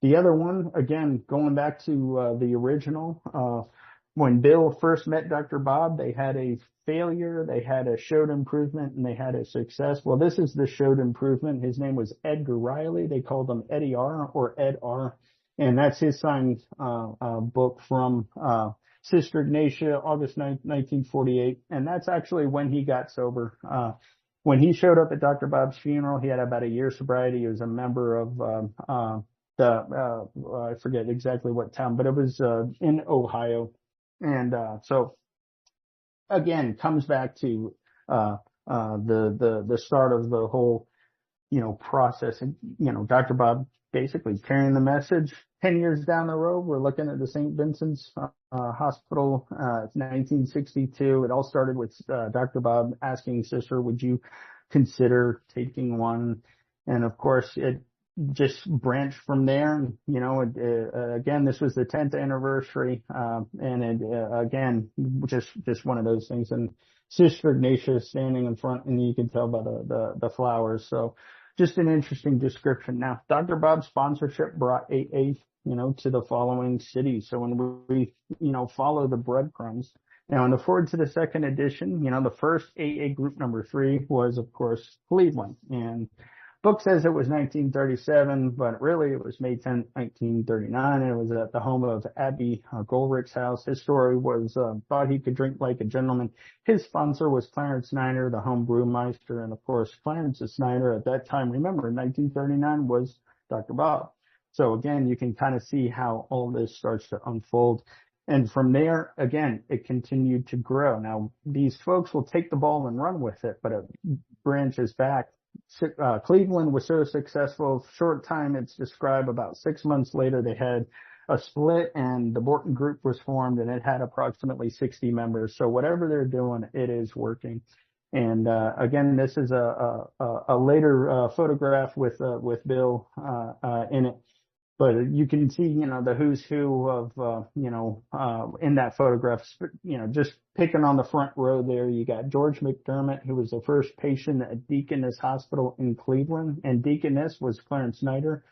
The other one, again, going back to the original, when Bill first met Dr. Bob, they had a failure, they had a showed improvement, and they had a success. Well, this is the showed improvement. His name was Edgar Riley. They called him Eddie R. or Ed R. And that's his signed book from Sister Ignatia, August 9th, 1948. And that's actually when he got sober. When he showed up at Dr. Bob's funeral, he had about a year's sobriety. He was a member of I forget exactly what town, but it was in Ohio. And so again, comes back to the start of the whole process. And Dr. Bob basically carrying the message. 10 years down the road, we're looking at the St. Vincent's Hospital. It's 1962. It all started with Dr. Bob asking Sister, would you consider taking one? And of course, it just branched from there. Again, this was the 10th anniversary. And again, just one of those things. And Sister Ignatia is standing in front, and you can tell by the flowers. So just an interesting description. Now, Dr. Bob's sponsorship brought AA, to the following cities. So when we, follow the breadcrumbs. Now, in the forward to the second edition, the first AA group number 3 was, of course, Cleveland. And book says it was 1937, but really it was May 10th, 1939, and it was at the home of Abby Goldrich's house. His story was, thought he could drink like a gentleman. His sponsor was Clarence Snyder, the home brewmeister, and of course, Clarence Snyder at that time, remember, 1939 was Dr. Bob. So again, you can kind of see how all this starts to unfold. And from there, again, it continued to grow. Now, these folks will take the ball and run with it, but it branches back. Cleveland was so successful, short time it's described, about 6 months later they had a split and the Borton group was formed, and it had approximately 60 members. So whatever they're doing, it is working. And again, this is a later photograph with Bill in it. But you can see, the who's who of, in that photograph, just picking on the front row there, you got George McDermott, who was the first patient at Deaconess Hospital in Cleveland, and Deaconess was Clarence Snyder.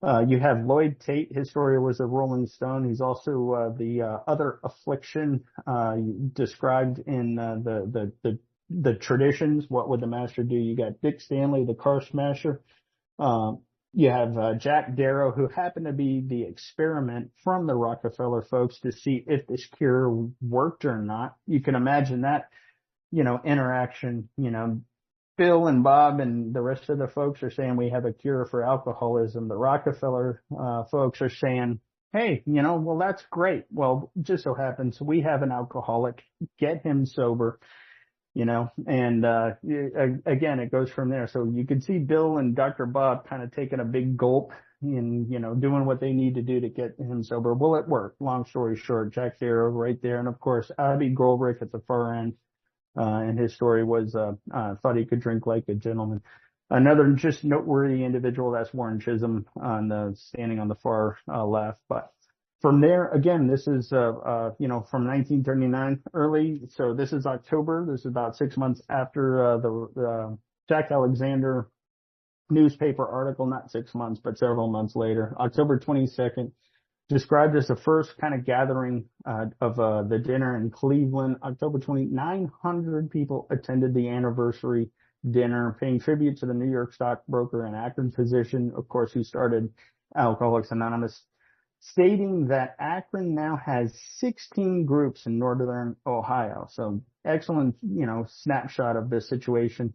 You have Lloyd Tate. His story was a Rolling Stone. He's also the other affliction described in the traditions. What would the master do? You got Dick Stanley, the car smasher. You have Jack Darrow, who happened to be the experiment from the Rockefeller folks to see if this cure worked or not. You can imagine that, interaction. Bill and Bob and the rest of the folks are saying we have a cure for alcoholism. The Rockefeller folks are saying, hey, well, that's great. Well, just so happens we have an alcoholic. Get him sober. And again, it goes from there. So you can see Bill and Dr. Bob kind of taking a big gulp and, doing what they need to do to get him sober. Will it work? Long story short, Jack Darrow right there. And of course, Abby Goldrich at the far end. And his story was, thought he could drink like a gentleman. Another just noteworthy individual, that's Warren Chisholm standing on the far left. But from there, again, this is, from 1939 early. So this is October. This is about 6 months after the Jack Alexander newspaper article, not 6 months, but several months later, October 22nd, described as the first kind of gathering of the dinner in Cleveland, October 900 people attended the anniversary dinner, paying tribute to the New York stockbroker and Akron physician, of course, who started Alcoholics Anonymous, stating that Akron now has 16 groups in northern Ohio. So excellent, snapshot of this situation.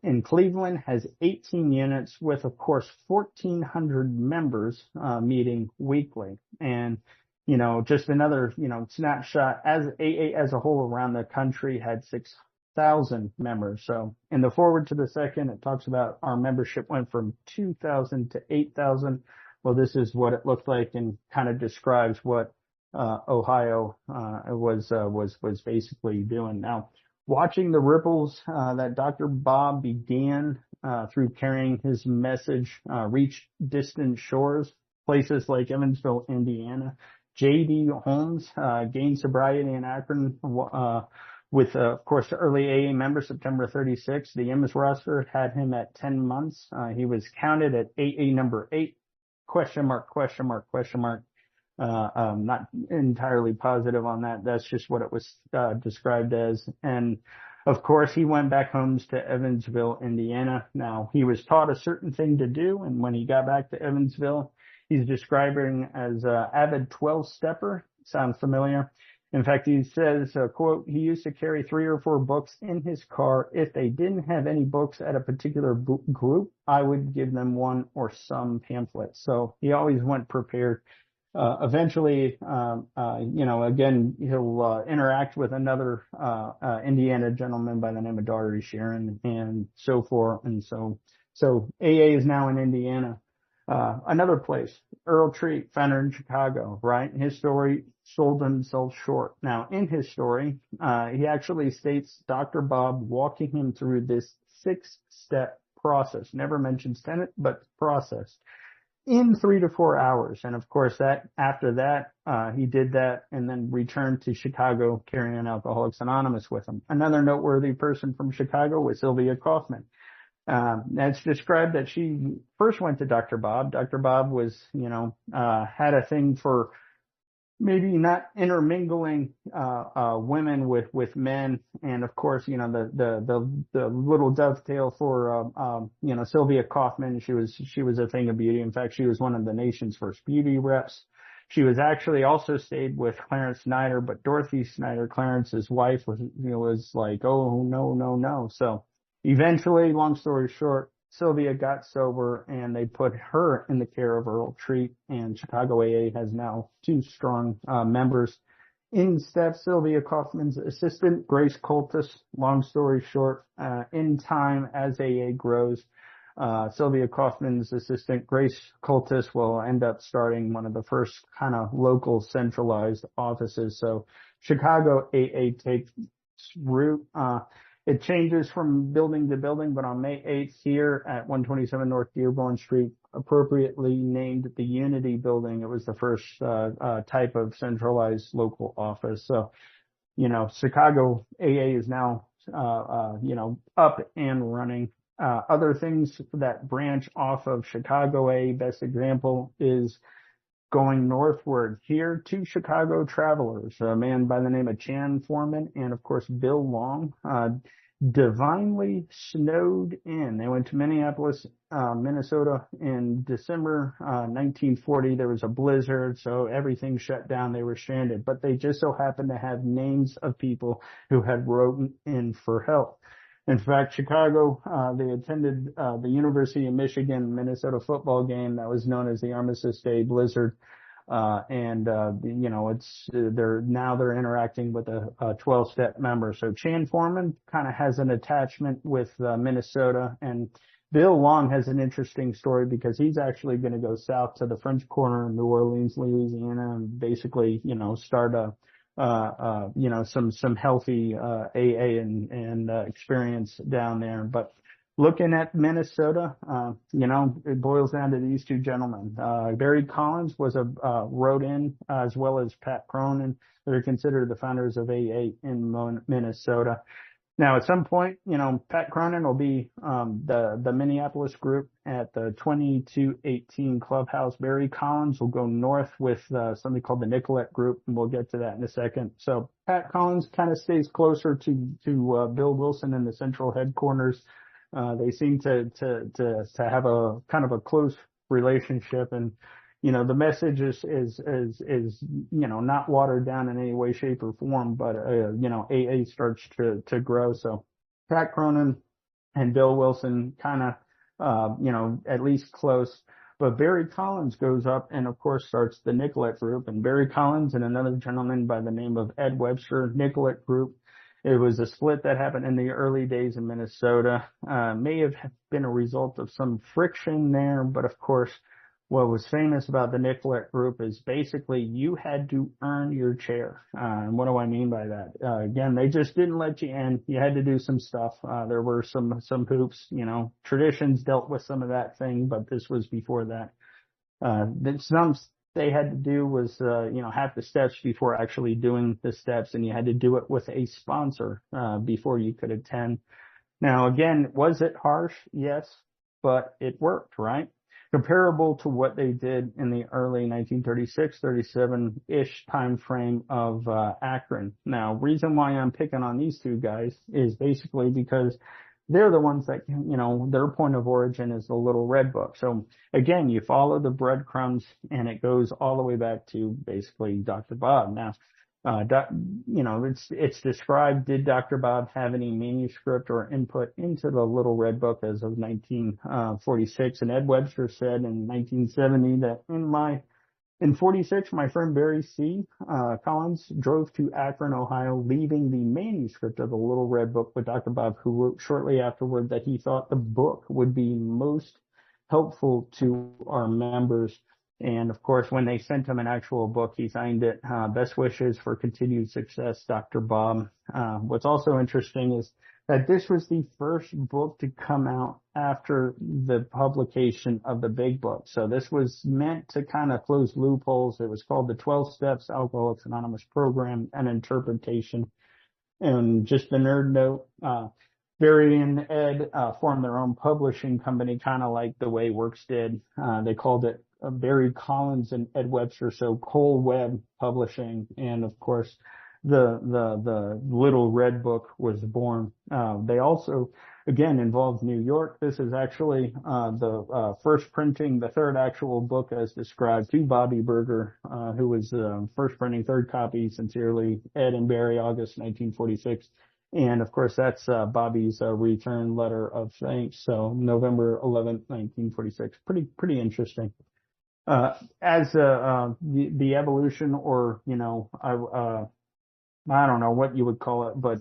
In Cleveland has 18 units with, of course, 1,400 members, meeting weekly. And, just another, snapshot as AA as a whole around the country had 6,000 members. So in the forward to the second, it talks about our membership went from 2,000 to 8,000. Well, this is what it looked like and kind of describes what, Ohio, was basically doing. Now, watching the ripples that Dr. Bob began through carrying his message reach distant shores, places like Evansville, Indiana. J.D. Holmes gained sobriety in Akron with, of course, the early AA member, September 36. The IMS roster had him at 10 months. He was counted at AA number 8, ? Not entirely positive on that. That's just what it was described as. And of course, he went back home to Evansville, Indiana. Now, he was taught a certain thing to do, and when he got back to Evansville, he's describing as an avid 12-stepper. Sounds familiar. In fact, he says, quote, he used to carry 3 or 4 books in his car. If they didn't have any books at a particular group, I would give them one or some pamphlets. So he always went prepared. Eventually, again, he'll interact with another Indiana gentleman by the name of Doherty Sharon and so forth. And so AA is now in Indiana. Another place, Earl Treat, founder in Chicago, right? His story sold himself short. Now, in his story, he actually states Dr. Bob walking him through this 6-step process. Never mentions tenet, but process. In 3 to 4 hours. And of course after that, he did that and then returned to Chicago carrying Alcoholics Anonymous with him. Another noteworthy person from Chicago was Sylvia Kaufman. It's described that she first went to Dr. Bob. Dr. Bob was, had a thing for maybe not intermingling women with men, and of course, the little dovetail for Sylvia Kaufman. She was a thing of beauty. In fact, she was one of the nation's first beauty reps. She was actually also stayed with Clarence Snyder, but Dorothy Snyder, Clarence's wife, was like, oh no. So eventually, long story short, Sylvia got sober and they put her in the care of Earl Treat, and Chicago AA has now 2 strong members. In steps Sylvia Kaufman's assistant, Grace Coltis. Long story short, in time as AA grows, Sylvia Kaufman's assistant, Grace Coltis, will end up starting one of the first kind of local centralized offices. So Chicago AA takes root. It changes from building to building, but on May 8th here at 127 North Dearborn Street, appropriately named the Unity Building. It was the first type of centralized local office. So, Chicago AA is now, up and running. Other things that branch off of Chicago AA, best example is going northward here to Chicago Travelers, a man by the name of Chan Foreman, and of course Bill Long, divinely snowed in. They went to Minneapolis, Minnesota in December 1940. There was a blizzard, so everything shut down. They were stranded, but they just so happened to have names of people who had written in for help. In fact, Chicago, they attended the University of Michigan Minnesota football game that was known as the Armistice Day Blizzard. They're interacting with a 12-step member. So Chan Foreman kind of has an attachment with Minnesota, and Bill Long has an interesting story because he's actually going to go south to the French Quarter in New Orleans, Louisiana, and basically, start some healthy AA and experience down there. But looking at Minnesota, it boils down to these 2 gentlemen. Barry Collins was wrote in, as well as Pat Cronin. They're considered the founders of AA in Minnesota. Now, at some point, Pat Cronin will be the Minneapolis group at the 2218 Clubhouse. Barry Collins will go north with something called the Nicollet Group, and we'll get to that in a second. So Pat Collins kind of stays closer to Bill Wilson in the central headquarters. They seem to have a kind of a close relationship, and the message is not watered down in any way, shape, or form, but AA starts to grow. So Pat Cronin and Bill Wilson kind of at least close. But Barry Collins goes up and of course starts the Nicollet Group, and Barry Collins and another gentleman by the name of Ed Webster, Nicollet Group. It was a split that happened in the early days in Minnesota. May have been a result of some friction there, but of course, what was famous about the Nicollet Group is basically you had to earn your chair. And what do I mean by that? Again, they just didn't let you in. You had to do some stuff. There were some hoops, traditions dealt with some of that thing, but this was before that. Some they had to do was, have the steps before actually doing the steps, and you had to do it with a sponsor, before you could attend. Now, again, was it harsh? Yes, but it worked, right? Comparable to what they did in the early 1936, 37-ish time frame of Akron. Now, reason why I'm picking on these two guys is basically because they're the ones that, their point of origin is the Little Red Book. So again, you follow the breadcrumbs and it goes all the way back to basically Dr. Bob. Now, it's described, did Dr. Bob have any manuscript or input into the Little Red Book as of 1946? And Ed Webster said in 1970 that in 46, my friend Barry C. Collins drove to Akron, Ohio, leaving the manuscript of the Little Red Book with Dr. Bob, who wrote shortly afterward that he thought the book would be most helpful to our members. And of course, when they sent him an actual book, he signed it, best wishes for continued success, Dr. Bob. What's also interesting is that this was the first book to come out after the publication of the big book. So this was meant to kind of close loopholes. It was called the 12 Steps Alcoholics Anonymous Program and Interpretation. And just a nerd note, Barry and Ed formed their own publishing company, kind of like the way Works did. They called it Barry Collins and Ed Webster, so Cole Webb Publishing, and of course the Little Red Book was born. They also again involved New York. This is actually the first printing, the third actual book as described to Bobby Berger, who was first printing third copy, sincerely Ed and Barry, August 1946. And of course, that's Bobby's return letter of thanks. So November 11th, 1946. Pretty interesting. As the evolution, or I don't know what you would call it, but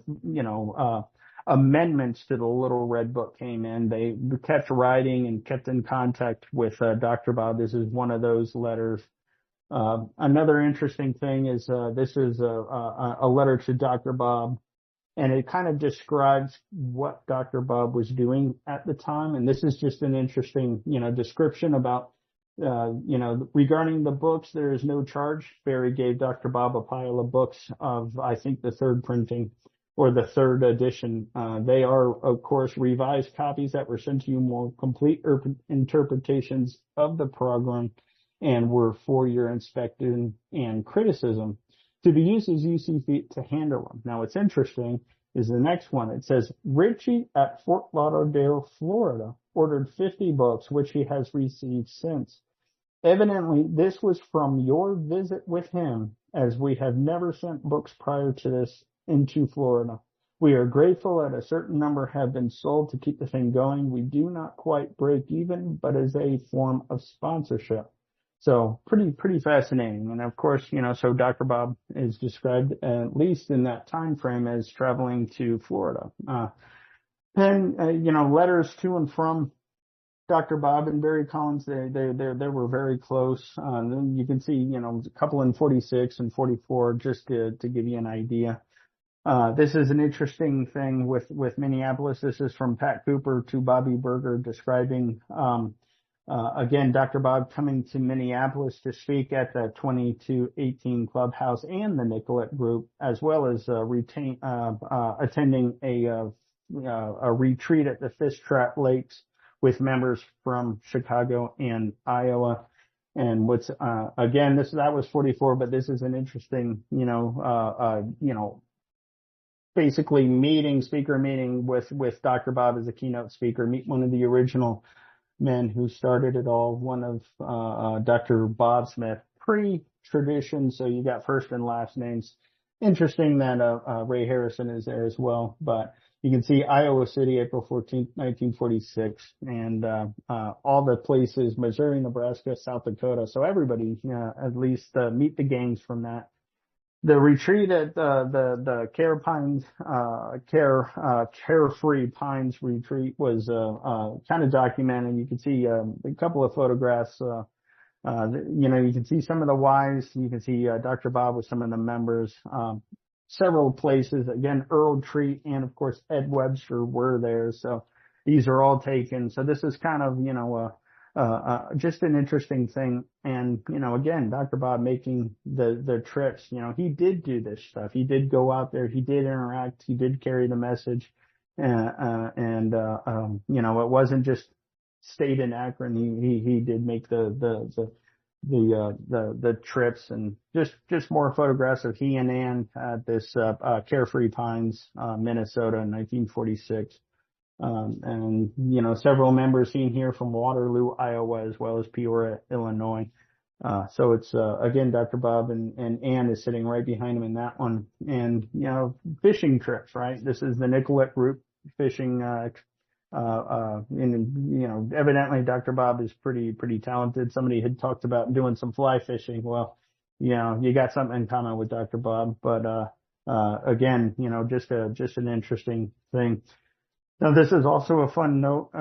amendments to the Little Red Book came in. They kept writing and kept in contact with Dr. Bob. This is one of those letters. Another interesting thing is this is a letter to Dr. Bob. And it kind of describes what Dr. Bob was doing at the time. And this is just an interesting, description about, regarding the books. There is no charge. Barry gave Dr. Bob a pile of books of, I think, the third printing or the third edition. They are, of course, revised copies that were sent to you, more complete interpretations of the program, and were for your inspection and criticism, to be used as you see fit to handle them. Now, what's interesting is the next one. It says, Richie at Fort Lauderdale, Florida, ordered 50 books, which he has received since. Evidently, this was from your visit with him, as we have never sent books prior to this into Florida. We are grateful that a certain number have been sold to keep the thing going. We do not quite break even, but as a form of sponsorship. So pretty fascinating. And of course, so Dr. Bob is described, at least in that time frame, as traveling to Florida. Letters to and from Dr. Bob and Barry Collins, they were very close. Then you can see, a couple in 46 and 44, just to give you an idea. This is an interesting thing with Minneapolis. This is from Pat Cooper to Bobby Berger, describing, Again, Dr. Bob coming to Minneapolis to speak at the 2218 Clubhouse and the Nicollet Group, as well as attending a retreat at the Fish Trap Lakes with members from Chicago and Iowa. And what's again, that was 44, but this is an interesting, basically speaker meeting with Dr. Bob as a keynote speaker. Meet one of the original men who started it all, one of Dr. Bob Smith, pre-tradition, so you got first and last names. Interesting that Ray Harrison is there as well, but you can see Iowa City, April 14th, 1946, and all the places, Missouri, Nebraska, South Dakota, so everybody at least meet the gangs from that. The retreat at the Carefree Pines retreat was kind of documented. You can see a couple of photographs. You can see some of the wives. You can see Dr. Bob with some of the members. Several places. Again, Earl Treat and of course Ed Webster were there. So these are all taken. So this is kind of just an interesting thing. And, again, Dr. Bob making the trips, he did do this stuff. He did go out there. He did interact. He did carry the message. It wasn't just stayed in Akron. He did make the trips, and just more photographs of he and Ann at this, Carefree Pines, Minnesota in 1946. Several members seen here from Waterloo, Iowa, as well as Peoria, Illinois. So it's, again, Dr. Bob and Ann is sitting right behind him in that one. And, fishing trips, right? This is the Nicollet Group fishing, evidently Dr. Bob is pretty talented. Somebody had talked about doing some fly fishing. Well, you got something in common with Dr. Bob, but, again, just an interesting thing. Now, this is also a fun note.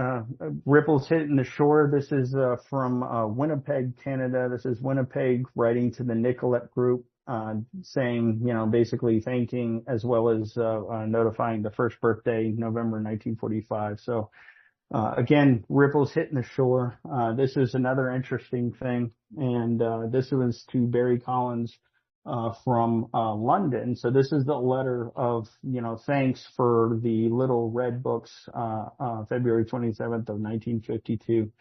Ripples hitting the shore. This is from Winnipeg, Canada. This is Winnipeg writing to the Nicollet Group, saying, basically thanking as well as notifying the first birthday, November 1945. So, again, ripples hitting the shore. This is another interesting thing. And this was to Barry Collins from London. So this is the letter of, thanks for the Little Red Books, February 27th of 1952.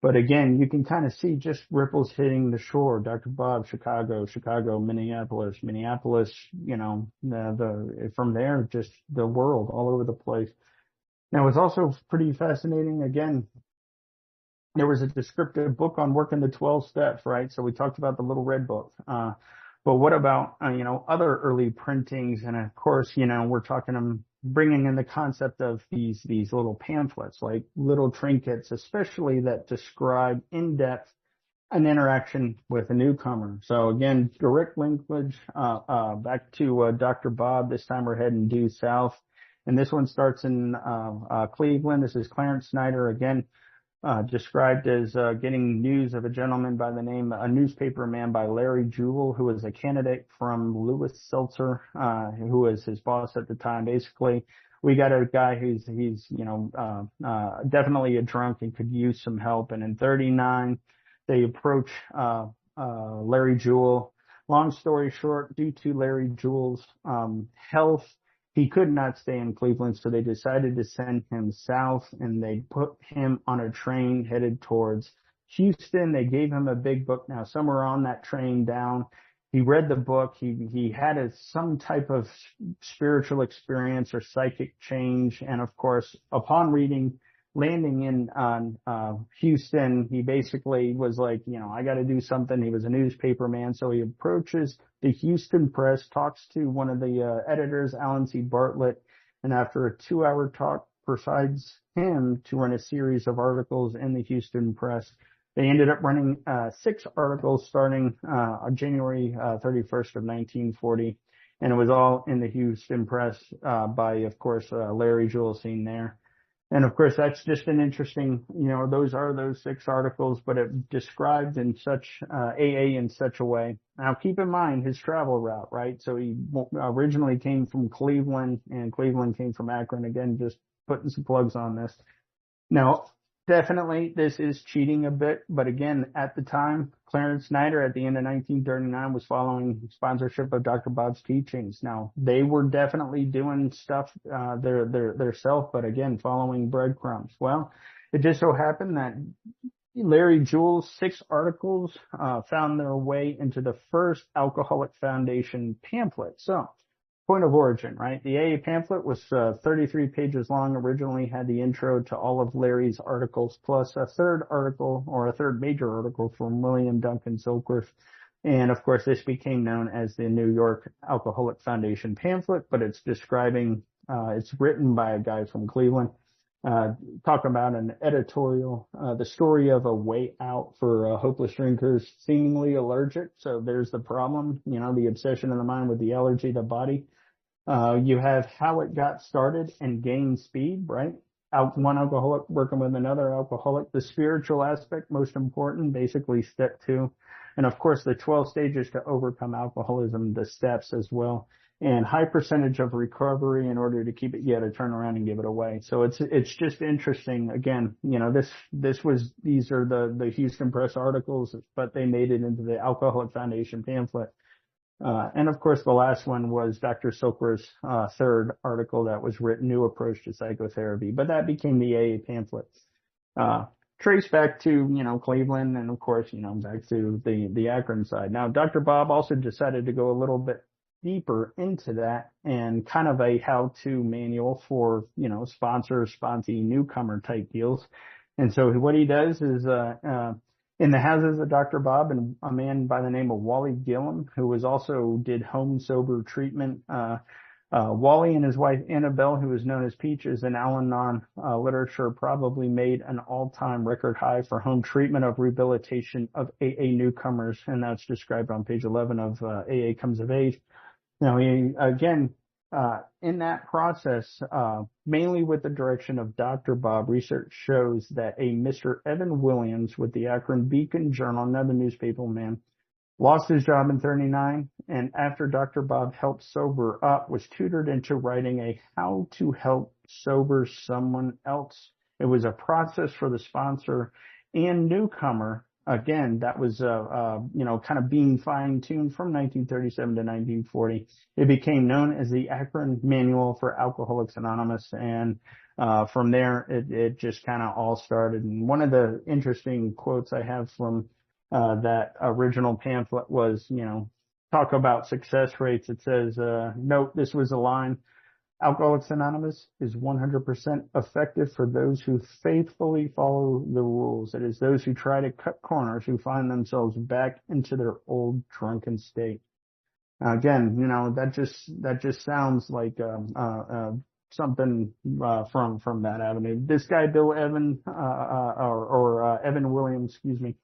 But again, you can kind of see just ripples hitting the shore. Dr. Bob, Chicago, Minneapolis, from there, just the world all over the place. Now, it's also pretty fascinating. Again, there was a descriptive book on working the 12 steps, right? So we talked about the Little Red Book. But what about, other early printings? And of course, we're talking, bringing in the concept of these little pamphlets, like little trinkets, especially that describe in depth an interaction with a newcomer. So again, direct linkage, back to, Dr. Bob. This time we're heading due south. And this one starts in, Cleveland. This is Clarence Snyder again. Described as getting news of a gentleman by the name, a newspaper man by Larry Jewell, who was a candidate from Louis Seltzer, who was his boss at the time. Basically, we got a guy who's definitely a drunk and could use some help. And in 39, they approach Larry Jewell. Long story short, due to Larry Jewell's health, he could not stay in Cleveland, so they decided to send him south, and they put him on a train headed towards Houston. They gave him a big book. Now, somewhere on that train down, he read the book. He had some type of spiritual experience or psychic change. And of course, upon landing in Houston, he basically was like, I got to do something. He was a newspaper man. So he approaches the Houston Press, talks to one of the editors, Alan C. Bartlett, and after a 2-hour talk, persuades him to run a series of articles in the Houston Press. They ended up running 6 articles starting on January 31st of 1940, and it was all in the Houston Press by, of course, Larry Jewell seen there. And of course, that's just an interesting, those are those 6 articles, but it described in such, AA in such a way. Now keep in mind his travel route, right? So he originally came from Cleveland, and Cleveland came from Akron. Again, just putting some plugs on this. Now, Definitely, this is cheating a bit, but again, at the time, Clarence Snyder at the end of 1939 was following sponsorship of Dr. Bob's teachings. Now, they were definitely doing stuff their self, but again, following breadcrumbs. Well, it just so happened that Larry Jewell's 6 articles found their way into the first Alcoholic Foundation pamphlet. So, point of origin, right? The AA pamphlet was 33 pages long, originally had the intro to all of Larry's articles, plus a third article, or a third major article from William Duncan Silkworth. And of course, this became known as the New York Alcoholic Foundation pamphlet, but it's describing, it's written by a guy from Cleveland, talking about an editorial, the story of a way out for hopeless drinkers, seemingly allergic. So there's the problem, the obsession of the mind with the allergy to body. You have how it got started and gained speed, right? One alcoholic working with another alcoholic. The spiritual aspect, most important, basically step 2. And of course, the 12 stages to overcome alcoholism, the steps as well. And high percentage of recovery in order to keep it, you got to turn around and give it away. So it's just interesting. Again, these are the Houston Press articles, but they made it into the Alcoholic Foundation pamphlet. And of course, the last one was Dr. Silkworth's third article that was written, New Approach to Psychotherapy, but that became the AA pamphlet. Traced back to, Cleveland, and of course, back to the Akron side. Now, Dr. Bob also decided to go a little bit deeper into that and kind of a how-to manual for, sponsee, newcomer type deals. And so what he does is, in the houses of Dr. Bob and a man by the name of Wally Gillum, who did home sober treatment. Wally and his wife Annabelle, who is known as Peaches in Al-Anon literature, probably made an all-time record high for home treatment of rehabilitation of AA newcomers, and that's described on page 11 of AA Comes of Age. Now, in that process, mainly with the direction of Dr. Bob, research shows that a Mr. Evan Williams with the Akron Beacon Journal, another newspaper man, lost his job in 39, and after Dr. Bob helped sober up, was tutored into writing a how to help sober someone else. It was a process for the sponsor and newcomer. Again, that was, kind of being fine-tuned from 1937 to 1940. It became known as the Akron Manual for Alcoholics Anonymous. And, from there, it just kind of all started. And one of the interesting quotes I have from, that original pamphlet was, talk about success rates. It says, note, this was a line. Alcoholics Anonymous is 100% effective for those who faithfully follow the rules. It is those who try to cut corners who find themselves back into their old drunken state. Again, that just sounds like something from that avenue. This guy, Bill Evan, Evan Williams, excuse me,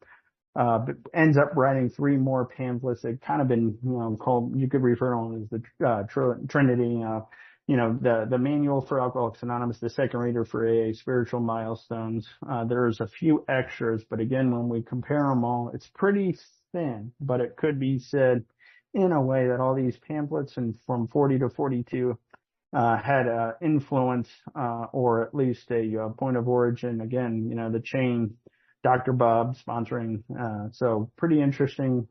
ends up writing 3 more pamphlets that kind of been called, you could refer to them as the Trinity. The manual for Alcoholics Anonymous, the second reader for AA, spiritual milestones. There's a few extras, but again, when we compare them all, it's pretty thin, but it could be said in a way that all these pamphlets and from 40 to 42, had, influence, or at least a point of origin. Again, the chain, Dr. Bob sponsoring, so pretty interesting.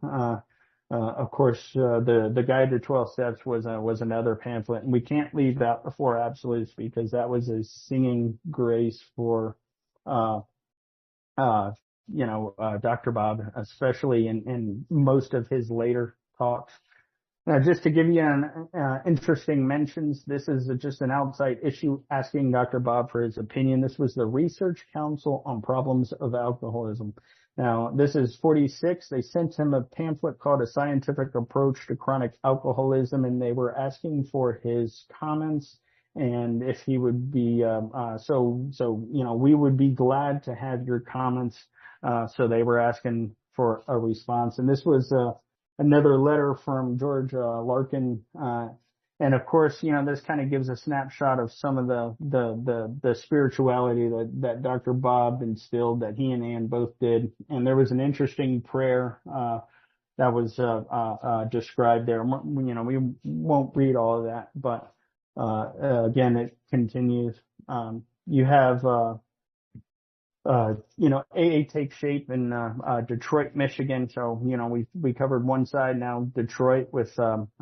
Of course, the Guide to 12 Steps was another pamphlet, and we can't leave that before Absolutes because that was a singing grace for, Dr. Bob, especially in most of his later talks. Now, just to give you an interesting mentions, this is just an outside issue asking Dr. Bob for his opinion. This was the Research Council on Problems of Alcoholism. Now, this is 46. They sent him a pamphlet called A Scientific Approach to Chronic Alcoholism, and they were asking for his comments and if he would be, we would be glad to have your comments. So they were asking for a response. And this was, another letter from George, Larkin, and of course, this kind of gives a snapshot of some of the spirituality that Dr. Bob instilled, that he and Ann both did. And there was an interesting prayer, that was, described there. We won't read all of that, but, again, it continues. You have, AA takes shape in Detroit, Michigan. So, we covered one side now, Detroit, with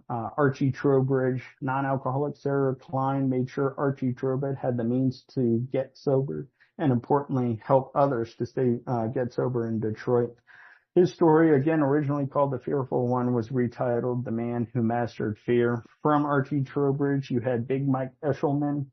Archie Trowbridge, non-alcoholic. Sarah Klein made sure Archie Trowbridge had the means to get sober and, importantly, help others to get sober in Detroit. His story, again, originally called The Fearful One, was retitled The Man Who Mastered Fear. From Archie Trowbridge, you had Big Mike Eshelman,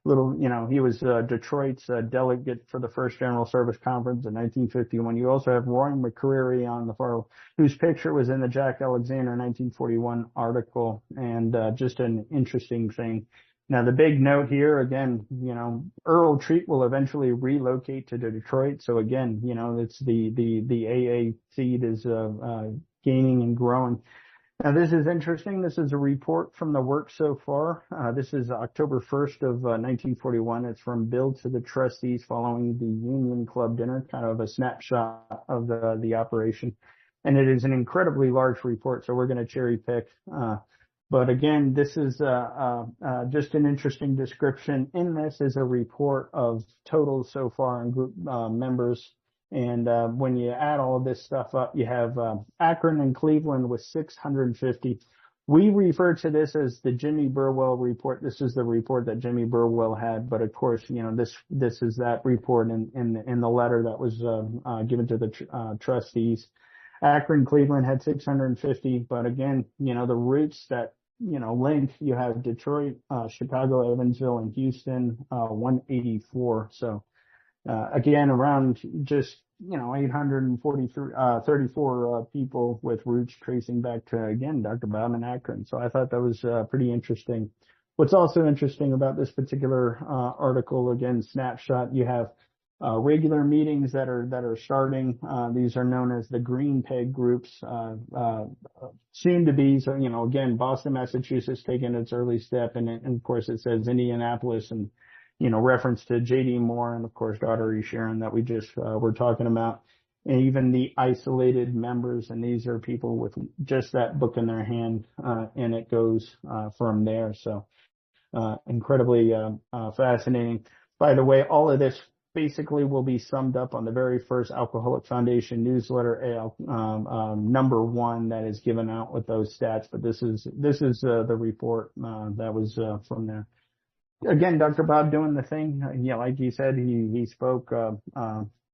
he was Detroit's delegate for the first General Service Conference in 1951. You also have Roy McCreary on the far, whose picture was in the Jack Alexander 1941 article, and just an interesting thing. Now, the big note here, again, Earl Treat will eventually relocate to Detroit. So again, it's the AA seed is gaining and growing. Now, this is interesting. This is a report from the work so far. This is October 1st of 1941. It's from Bill to the trustees following the Union Club dinner, kind of a snapshot of the operation. And it is an incredibly large report, so we're going to cherry pick. But again, this is just an interesting description. In this is a report of totals so far in group members. And when you add all of this stuff up, you have Akron and Cleveland with 650. We refer to this as the Jimmy Burwell report. This is the report that Jimmy Burwell had, but of course, this is that report in the letter that was given to the trustees. Akron, Cleveland had 650, but again, the routes that link, you have Detroit, Chicago, Evansville, and Houston, 184. So. Again, around just, 834 people with roots tracing back to, again, Dr. Bob and Akron. So I thought that was pretty interesting. What's also interesting about this particular article, again, snapshot, you have regular meetings that are starting. These are known as the Green Peg groups, soon to be. So, again, Boston, Massachusetts taking its early step. And of course, it says Indianapolis and, reference to J.D. Moore and, of course, Daughtery Sharon that we just were talking about, and even the isolated members. And these are people with just that book in their hand, and it goes from there. So incredibly fascinating. By the way, all of this basically will be summed up on the very first Alcoholic Foundation newsletter, number 1, that is given out with those stats. But this is the report that was from there. Again, Dr. Bob doing the thing. Like he said, he spoke.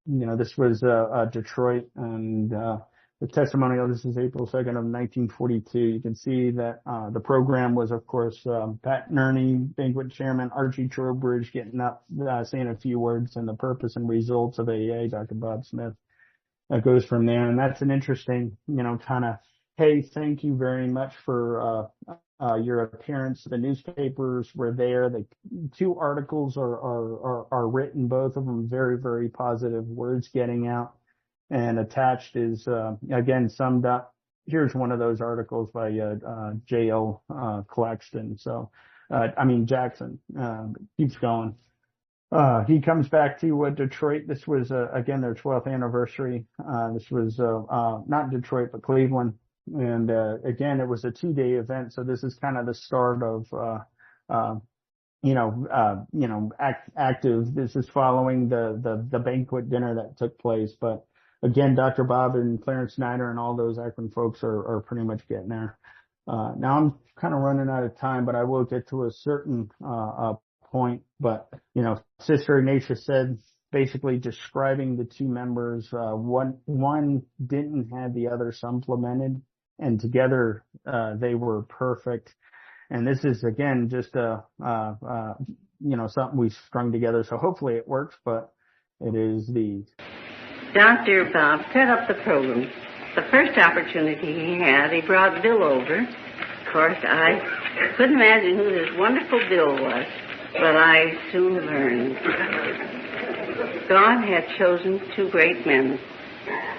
This was Detroit, and the testimonial. This is April 2nd of 1942. You can see that the program was, of course, Pat Nerney, banquet chairman, Archie Trowbridge getting up, saying a few words, and the purpose and results of AA, Dr. Bob Smith. That goes from there, and that's an interesting, kind of, hey, thank you very much for your appearance. The newspapers were there. The 2 articles are written, both of them very, very positive, words getting out. And attached is, again, summed up. Here's one of those articles by J.L. Claxton. So, Jackson keeps going. He comes back to Detroit. This was, again, their 12th anniversary. This was not Detroit, but Cleveland. And again, it was a 2-day event. So this is kind of the start of, active. This is following the banquet dinner that took place. But again, Dr. Bob and Clarence Snyder and all those Akron folks are pretty much getting there. Now I'm kind of running out of time, but I will get to a certain point. But, Sister Ignatia said, basically describing the 2 members, one didn't have the other supplemented, and together they were perfect. And this is, again, just something we strung together. So hopefully it works, but it is these. Dr. Bob set up the program. The first opportunity he had, he brought Bill over. Of course, I couldn't imagine who this wonderful Bill was, but I soon learned. God had chosen 2 great men.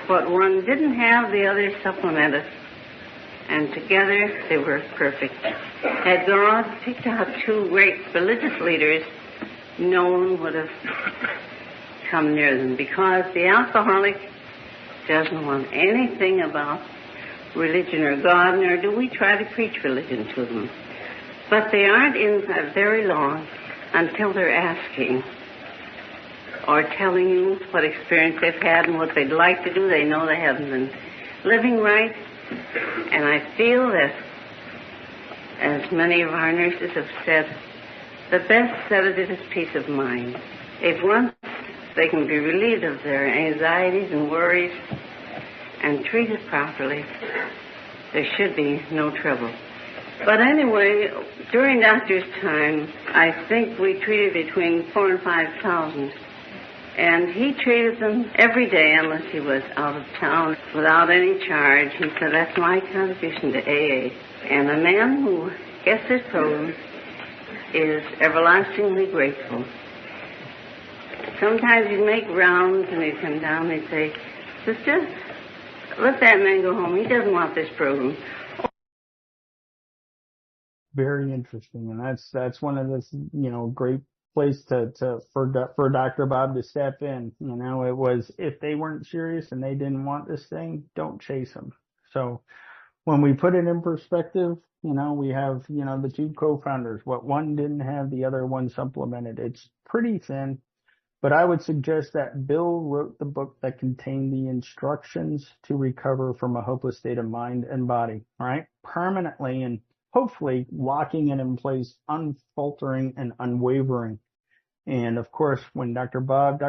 What one didn't have, the other supplemented. And together they were perfect. Had God picked out 2 great religious leaders, no one would have come near them, because the alcoholic doesn't want anything about religion or God, nor do we try to preach religion to them. But they aren't in very long until they're asking, or telling you what experience they've had and what they'd like to do. They know they haven't been living right. And I feel that, as many of our nurses have said, the best sedative is peace of mind. If once they can be relieved of their anxieties and worries and treated properly, there should be no trouble. But anyway, during Doctor's time, I think we treated between 4,000 and 5,000. And he treated them every day unless he was out of town without any charge. He said, that's my contribution to AA. And the man who gets this program is everlastingly grateful. Sometimes he'd make rounds and he'd come down and he'd say, Sister, let that man go home. He doesn't want this program. Very interesting. And that's one of the, great place for Dr. Bob to step in. It was, if they weren't serious and they didn't want this thing, don't chase them. So when we put it in perspective, we have, the two co-founders. What one didn't have, the other one supplemented. It's pretty thin, but I would suggest that Bill wrote the book that contained the instructions to recover from a hopeless state of mind and body, right? Permanently, and hopefully locking it in place, unfaltering and unwavering. And of course, when Dr. Bob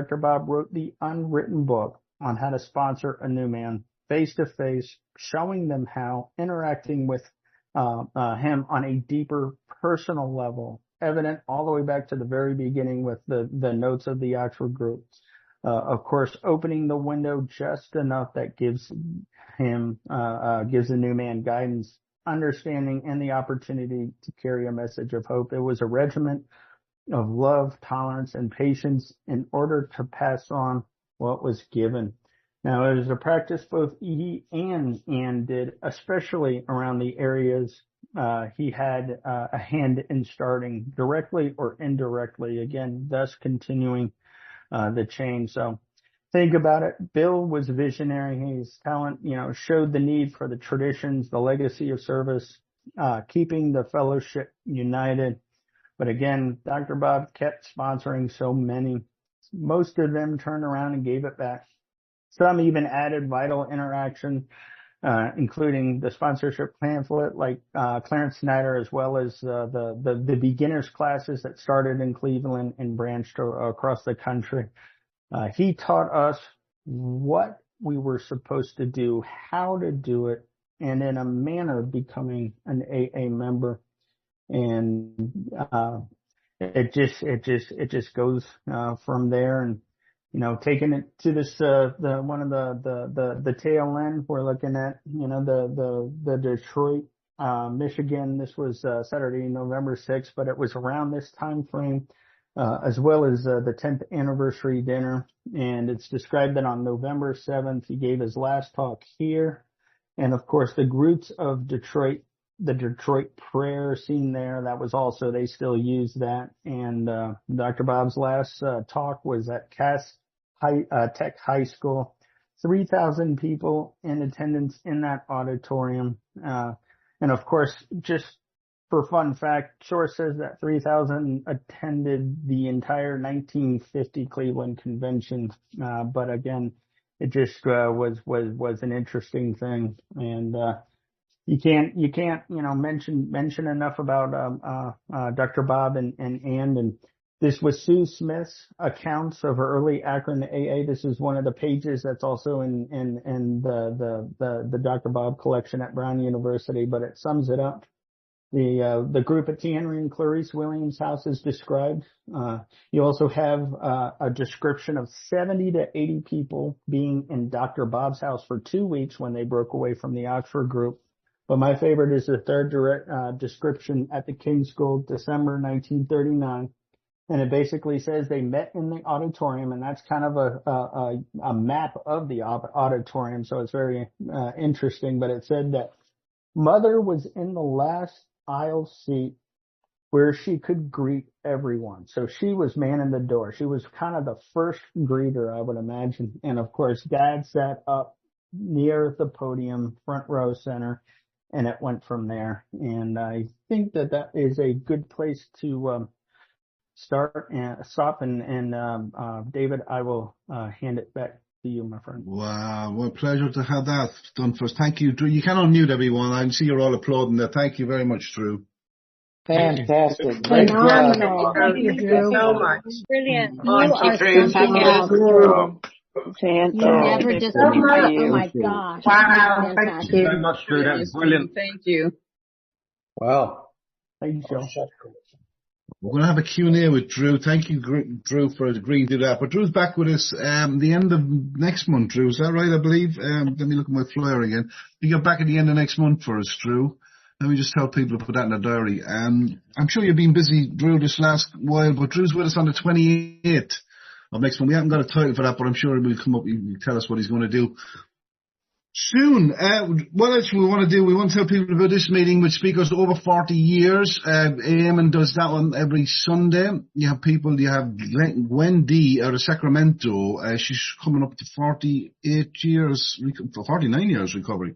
wrote the unwritten book on how to sponsor a new man face to face, showing them how, interacting with him on a deeper personal level, evident all the way back to the very beginning with the notes of the Oxford group. Of course, opening the window just enough that gives the new man guidance, understanding, and the opportunity to carry a message of hope. It was a regiment of love, tolerance, and patience in order to pass on what was given. Now, it was a practice both he and Ann did, especially around the areas he had a hand in starting, directly or indirectly, again, thus continuing the change. So think about it. Bill was visionary. His talent, showed the need for the traditions, the legacy of service, keeping the fellowship united. But again, Dr. Bob kept sponsoring so many. Most of them turned around and gave it back. Some even added vital interaction, including the sponsorship pamphlet, like Clarence Snyder, as well as the beginners classes that started in Cleveland and branched across the country. He taught us what we were supposed to do, how to do it, and in a manner becoming an AA member. And it just goes from there. And taking it to this the tail end, we're looking at the Detroit, Michigan. This was Saturday, November 6th, but it was around this time frame, as well as the 10th anniversary dinner. And it's described that on November 7th he gave his last talk here, and of course the roots of Detroit. The Detroit prayer scene there, that was also, they still use that. And Dr. Bob's last talk was at Cass Tech High School. 3,000 people in attendance in that auditorium. And of course, just for fun fact, Shore says that 3,000 attended the entire 1950 Cleveland convention. But again, it just was an interesting thing. And you can't mention enough about Dr. Bob and Ann. And this was Sue Smith's accounts of her early Akron AA. This is one of the pages that's also in the Dr. Bob collection at Brown University, but it sums it up. The group at T. Henry and Clarice Williams' house is described. You also have a description of 70 to 80 people being in Dr. Bob's house for 2 weeks when they broke away from the Oxford group. But my favorite is the third description at the King's School, December 1939. And it basically says they met in the auditorium, and that's kind of a map of the auditorium. So it's very interesting. But it said that Mother was in the last aisle seat where she could greet everyone. So she was manning the door. She was kind of the first greeter, I would imagine. And of course, Dad sat up near the podium, front row center. And it went from there. And I think that is a good place to stop. And David, I will hand it back to you, my friend. Wow, what a pleasure to have that done for us. Thank you, Drew. You can unmute everyone. I see you're all applauding there. Thank you very much, Drew. Fantastic. Great job. Thank you, Drew, so much. Brilliant. You are Drew. You never disappoint. Oh my gosh. Wow. Thank you very much, Drew. That was brilliant. Thank you. Wow. Thank you. We're going to have a Q&A with Drew. Thank you, Drew, for agreeing to do that. But Drew's back with us the end of next month, Drew. Is that right, I believe? Let me look at my flyer again. You're back at the end of next month for us, Drew. Let me just tell people to put that in their diary. I'm sure you've been busy, Drew, this last while, but Drew's with us on the 28th of next month. We haven't got a title for that, but I'm sure he'll come up and tell us what he's going to do soon. What else we want to do? We want to tell people about this meeting with speakers over 40 years. Eamon does that one every Sunday. You have Wendy out of Sacramento. She's coming up to 49 years recovery.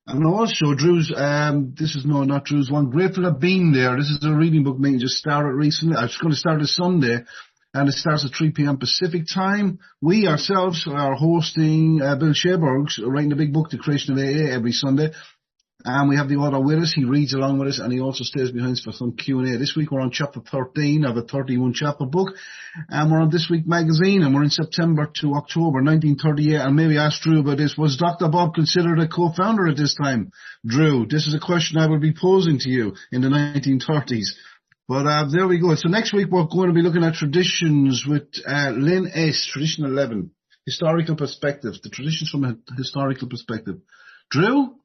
And also Drew's, not Drew's one, Grateful to have been there. This is a reading book meeting just started recently. It's going to start this Sunday. And it starts at 3 p.m. Pacific time. We ourselves are hosting Bill Sheberg's writing the big book, The Creation of AA, every Sunday. And we have the author with us. He reads along with us, and he also stays behind for some Q&A. This week we're on chapter 13 of a 31-chapter book. And we're on This Week magazine, and we're in September to October 1938. And maybe ask Drew about this. Was Dr. Bob considered a co-founder at this time? Drew, this is a question I would be posing to you in the 1930s. But there we go. So next week we're going to be looking at traditions with Lynn S., Tradition 11, Historical Perspective, the traditions from a historical perspective. Drew,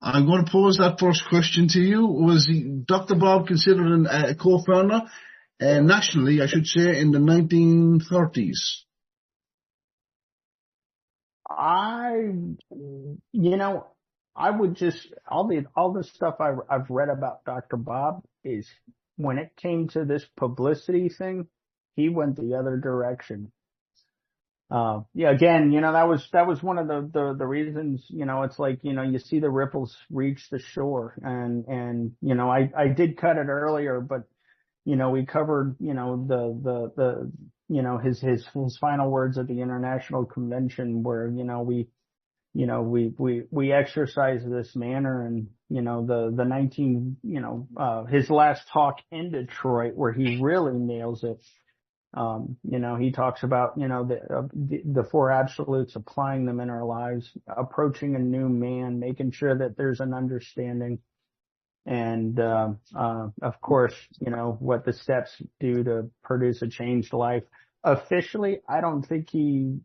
I'm going to pose that first question to you. Was Dr. Bob considered a co-founder nationally, I should say, in the 1930s? I would just, all the stuff I've read about Dr. Bob is, when it came to this publicity thing, he went the other direction. Again, that was one of the reasons, it's like, you see the ripples reach the shore, and I did cut it earlier, but, we covered, his final words at the International Convention where, we exercise this manner, and, his last talk in Detroit where he really nails it. He talks about, the four absolutes, applying them in our lives, approaching a new man, making sure that there's an understanding. And, of course, what the steps do to produce a changed life. Officially, I don't think there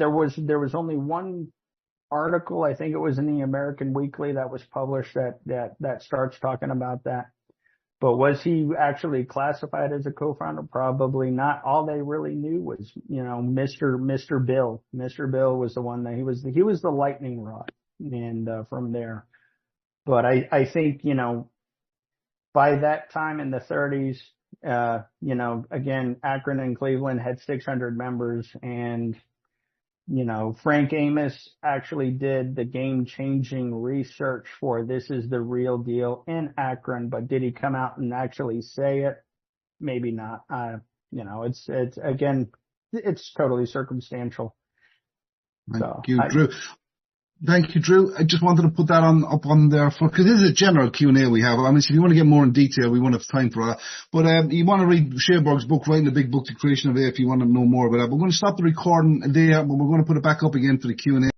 was only one article, I think it was in the American Weekly, that was published that starts talking about that. But was he actually classified as a co-founder? Probably not. All they really knew was, Mr. Bill. Mr. Bill was the one that he was the lightning rod, and from there. But I think, by that time in the 30s, again, Akron and Cleveland had 600 members, and, Frank Amos actually did the game-changing research for This Is the Real Deal in Akron, but did he come out and actually say it? Maybe not. It's totally circumstantial. Thank you, Drew. Thank you, Drew. I just wanted to put that up on there because this is a general Q&A we have. I mean, so if you want to get more in detail, we won't have time for that. But you want to read Sheberg's book, Writing the Big Book, The Creation of AA, if you want to know more about that. We're going to stop the recording there, but we're going to put it back up again for the Q&A.